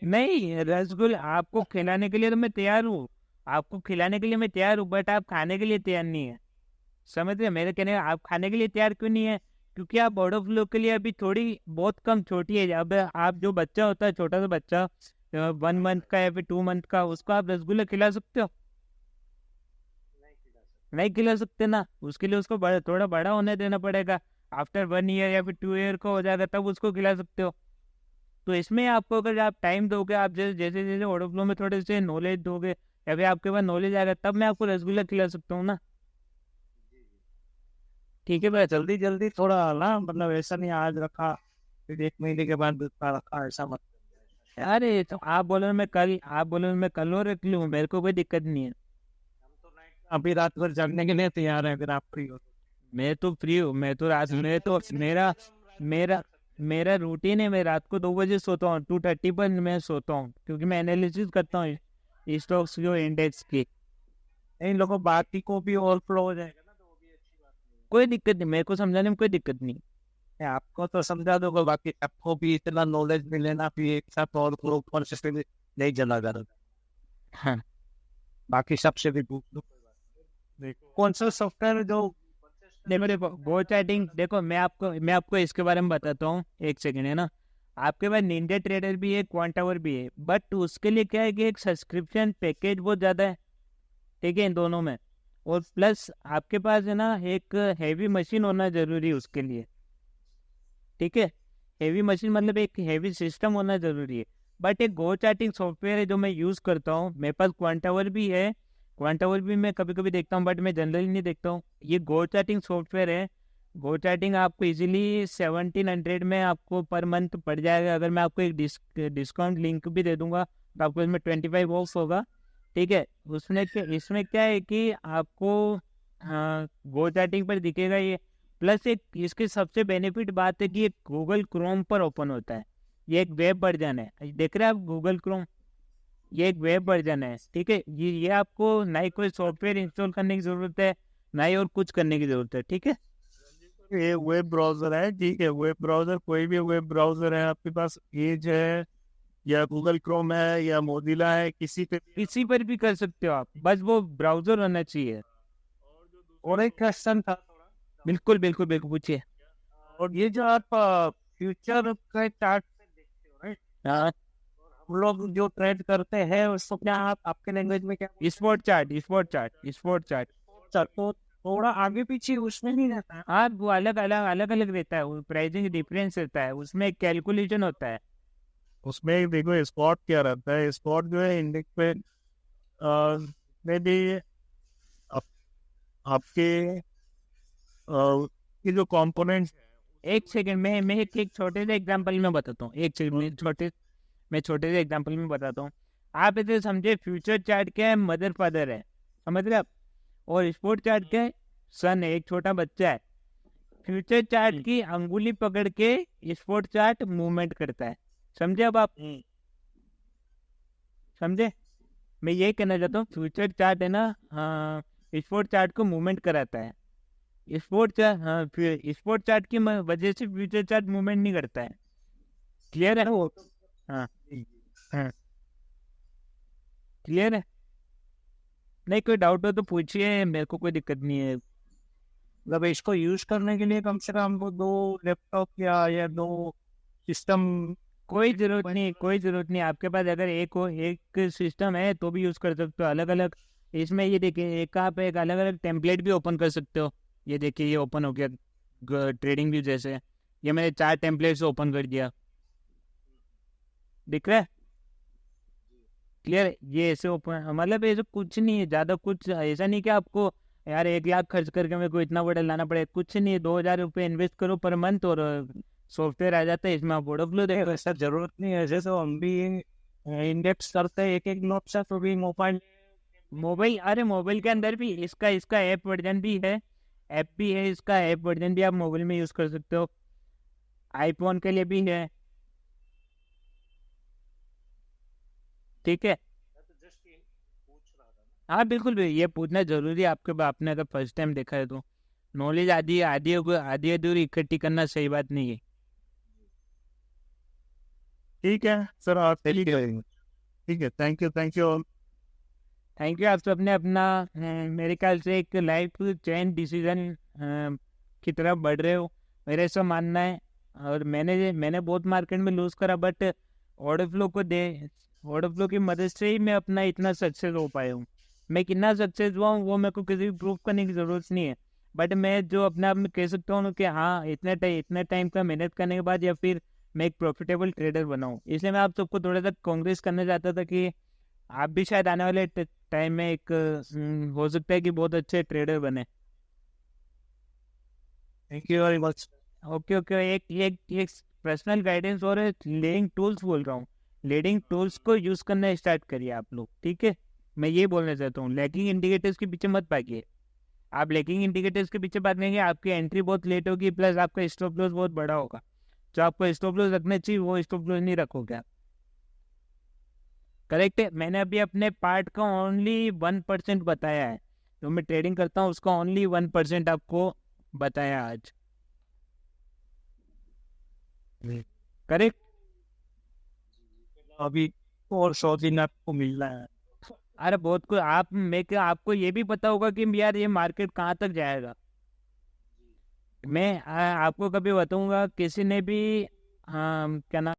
नहीं, रसगुल्ला आपको खिलाने के लिए तो मैं तैयार हूँ, आपको खिलाने के लिए मैं तैयार हूँ, बट आप खाने के लिए तैयार नहीं है। समझ रहे मेरे कहने का? आप खाने के लिए तैयार क्यों नहीं है? क्योंकि आप बॉर्डर फ्लो के लिए अभी थोड़ी बहुत कम छोटी है। अब आप जो बच्चा होता है, छोटा सा बच्चा 1 मंथ का या फिर 2 मंथ का, उसको आप रसगुल्ला खिला सकते हो? नहीं खिला सकते ना। उसके लिए उसको थोड़ा बड़ा होने देना पड़ेगा। आफ्टर 1 ईयर या फिर 2 ईयर का हो जाएगा, तब उसको खिला सकते हो। तो इसमें आपको अगर आप टाइम दोगे, आप जैसे जैसे जैसे ऑर्डर फ्लो में थोड़े से नॉलेज दोगे या फिर आपके पास नॉलेज आएगा, तब मैं आपको रसगुल्ला खिला सकता हूँ ना। ठीक है भाई, जल्दी जल्दी थोड़ा ना, मतलब ऐसा नहीं आज रखा फिर 1 महीने के बाद दूसरा रखा, ऐसा मत। अरे तो आप बोलो मैं कल और रख लूँ, मेरे को कोई दिक्कत नहीं है। अभी रात भर जागने के लिए तैयार है, फिर आप फ्री हो? मैं तो फ्री हूँ, मैं तो रात में तो मेरा मेरा रूटीन है। मैं रात को 2 बजे सोता हूँ, 2:30 पर मैं सोता हूँ, क्योंकि मैं एनालिसिस करता हूँ स्टॉक्स जो इंडेक्स की। इन लोगों बाकी को भी ओवरफ्लो हो जाएगा ना, तो वो भी अच्छी बात नहीं है। कोई दिक्कत नहीं, मेरे को समझाने में कोई दिक्कत नहीं। आपको तो समझा दो, बाकी आपको भी इतना नॉलेज मिलेना भी एक साथ और कॉन्सिस्टेंटली नहीं चला जा रहा। हाँ बाकी सबसे भी पूछ लो। देखो कौन सा सॉफ्टवेयर जो देखो गो चैटिंग, देखो मैं आपको इसके बारे में बताता हूँ, एक सेकंड है ना। आपके पास निंजा ट्रेडर भी है, क्वांटावर भी है, बट उसके लिए क्या है कि एक सब्सक्रिप्शन पैकेज बहुत ज़्यादा है, ठीक है, इन दोनों में। और प्लस आपके पास है ना एक हैवी मशीन होना जरूरी है उसके लिए, ठीक है। हैवी मशीन मतलब एक हैवी सिस्टम होना जरूरी है। बट एक गो चैटिंग सॉफ्टवेयर है जो मैं यूज़ करता हूँ, मेरे पास क्वांटावर भी है, क्वांटावर भी मैं कभी कभी देखता हूँ, बट मैं जनरली नहीं देखता हूँ। ये गो चैटिंग सॉफ्टवेयर है। गो चैटिंग आपको इजीली 1700 में आपको पर मंथ पड़ जाएगा। अगर मैं आपको एक डिस्काउंट लिंक भी दे दूंगा तो आपको इसमें 25 ऑफ होगा, ठीक है। इसमें क्या है कि आपको गो चैटिंग पर दिखेगा ये। प्लस एक इसकी सबसे बेनिफिट बात है कि ये गूगल क्रोम पर ओपन होता है। ये एक वेब वर्जन है, देख रहे हैं आप गूगल क्रोम, ये एक वेब वर्जन है, ठीक है। ये आपको ना ही कोई सॉफ्टवेयर इंस्टॉल करने की जरूरत है, ना ही और कुछ करने की जरूरत है, ठीक है। ये वेब ब्राउजर है, ठीक है। वेब ब्राउजर, कोई भी वेब ब्राउजर है आपके पास, एज है या गूगल क्रोम है या मोजिला है, किसी पर भी कर सकते हो आप, बस वो ब्राउजर होना चाहिए। और एक क्वेश्चन था थोड़ा। बिल्कुल बिल्कुल बिल्कुल, पूछिए। और ये जो आप फ्यूचर का चार्ट पे देखते हो, राइट? हाँ, हम लोग जो ट्रेड करते हैं उसको क्या आप आपके लैंग्वेज में क्या स्पॉट चार्ट। तो थोड़ा आगे पीछे उसमें नहीं रहता है? हाँ, वो अलग अलग रहता है, प्राइसिंग डिफरेंस रहता है, उसमें कैलकुलेशन होता है। उसमें देखो स्पॉट क्या रहता है। स्पॉट जो है इंडेक्स पे में भी आपके ये जो कंपोनेंट्स। एक सेकंड में मैं एक छोटे से एग्जांपल में बताता हूँ, एक सेकंड मैं छोटे से एग्जांपल में बताता हूँ। आप इसे समझे, फ्यूचर चार्ट क्या है, मदर फादर है, समझ रहे आप। और स्पोर्ट चार्ट क्या है, सन है, एक छोटा बच्चा है। फ्यूचर चार्ट की अंगुली पकड़ के स्पोर्ट चार्ट मूवमेंट करता है, समझे अब आप, समझे। मैं यही कहना चाहता हूँ, फ्यूचर चार्ट है ना, हाँ, स्पोर्ट चार्ट को मूवमेंट कराता है। स्पोर्ट चार्ट, हाँ, स्पोर्ट चार्ट की वजह से फ्यूचर चार्ट मूवमेंट नहीं करता है। क्लियर है वो? हाँ हाँ, क्लियर है। नहीं, कोई डाउट हो तो पूछिए, मेरे को कोई दिक्कत नहीं है। मतलब इसको यूज करने के लिए कम से कम हमको 2 लैपटॉप या 2 सिस्टम? कोई जरूरत नहीं। आपके पास अगर एक सिस्टम है तो भी यूज कर सकते हो, अलग अलग। इसमें ये देखिए, एक आप एक अलग अलग टेम्पलेट भी ओपन कर सकते हो। ये देखिए, ये ओपन हो गया ट्रेडिंग व्यू जैसे। ये मैंने 4 टेम्पलेट्स ओपन कर दिया, दिख रहा है? क्लियर। ये ऐसे ओपन, मतलब ऐसे कुछ नहीं है ज़्यादा, कुछ ऐसा नहीं कि आपको यार 1 लाख खर्च करके मेरे को इतना बड़ा लाना पड़े, कुछ नहीं है। 2000 रुपये इन्वेस्ट करो पर मंथ और सॉफ्टवेयर आ जाता है, इसमें आप ऑर्डर फ्लो देखो। ऐसा जरूरत नहीं है, जैसे हम भी इंडेक्स करते हैं एक नोट से, तो भी अरे मोबाइल के अंदर भी इसका ऐप वर्जन भी है, इसका ऐप वर्जन भी आप मोबाइल में यूज़ कर सकते हो, आईफोन के लिए भी है, ठीक है। हाँ बिल्कुल भी, ये पूछना जरूरी है आपके, आपने अगर फर्स्ट टाइम देखा है तो। नॉलेज आधी अधूरी इकट्ठी करना सही बात नहीं है। ठीक है सर, आप ठीक है। थैंक यू आप सबने अपना मेरे ख्याल से एक लाइफ चेंज डिसीजन की तरफ बढ़ रहे हो, मेरा ऐसा मानना है। और मैंने बहुत मार्केट में लूज करा, बट ऑर्डर फ्लो की मदद से ही मैं अपना इतना सक्सेस हो पाया हूँ। मैं कितना सक्सेस हुआ हूँ वो मेरे को किसी भी प्रूव करने की ज़रूरत नहीं है, बट मैं जो अपने आप में कह सकता हूँ कि हाँ, इतने टाइम का मेहनत करने के बाद या फिर मैं एक प्रॉफिटेबल ट्रेडर बनाऊँ। इसलिए मैं आप सबको थोड़ा सा कांग्रेस करना चाहता था कि आप भी शायद आने वाले टाइम में एक हो सकता है कि बहुत अच्छे ट्रेडर बने। Thank you very much. Okay. एक पर्सनल गाइडेंस और लीडिंग टूल्स बोल रहा हूँ, लीडिंग टूल्स को यूज़ करना स्टार्ट करिए आप लोग, ठीक है। मैं ये बोलना चाहता हूँ, लैगिंग इंडिकेटर्स के पीछे मत भागिए। आप लैगिंग इंडिकेटर्स के पीछे भागेंगे, आपकी एंट्री बहुत लेट होगी, प्लस आपका स्टॉप लॉस बहुत बड़ा होगा। जो आपको स्टॉप लॉस रखना चाहिए वो स्टॉप लॉस नहीं रखोगे आप, करेक्ट है। मैंने अभी अपने पार्ट का ओनली 1% बताया है, जो मैं ट्रेडिंग करता हूँ उसका ओनली 1% आपको बताया आज। करेक्ट। अभी और 100 दिन आपको मिलना है। अरे बहुत कुछ आपको ये भी पता होगा कि यार ये मार्केट कहाँ तक जाएगा। मैं आपको कभी बताऊंगा, किसी ने भी, हाँ क्या नाम,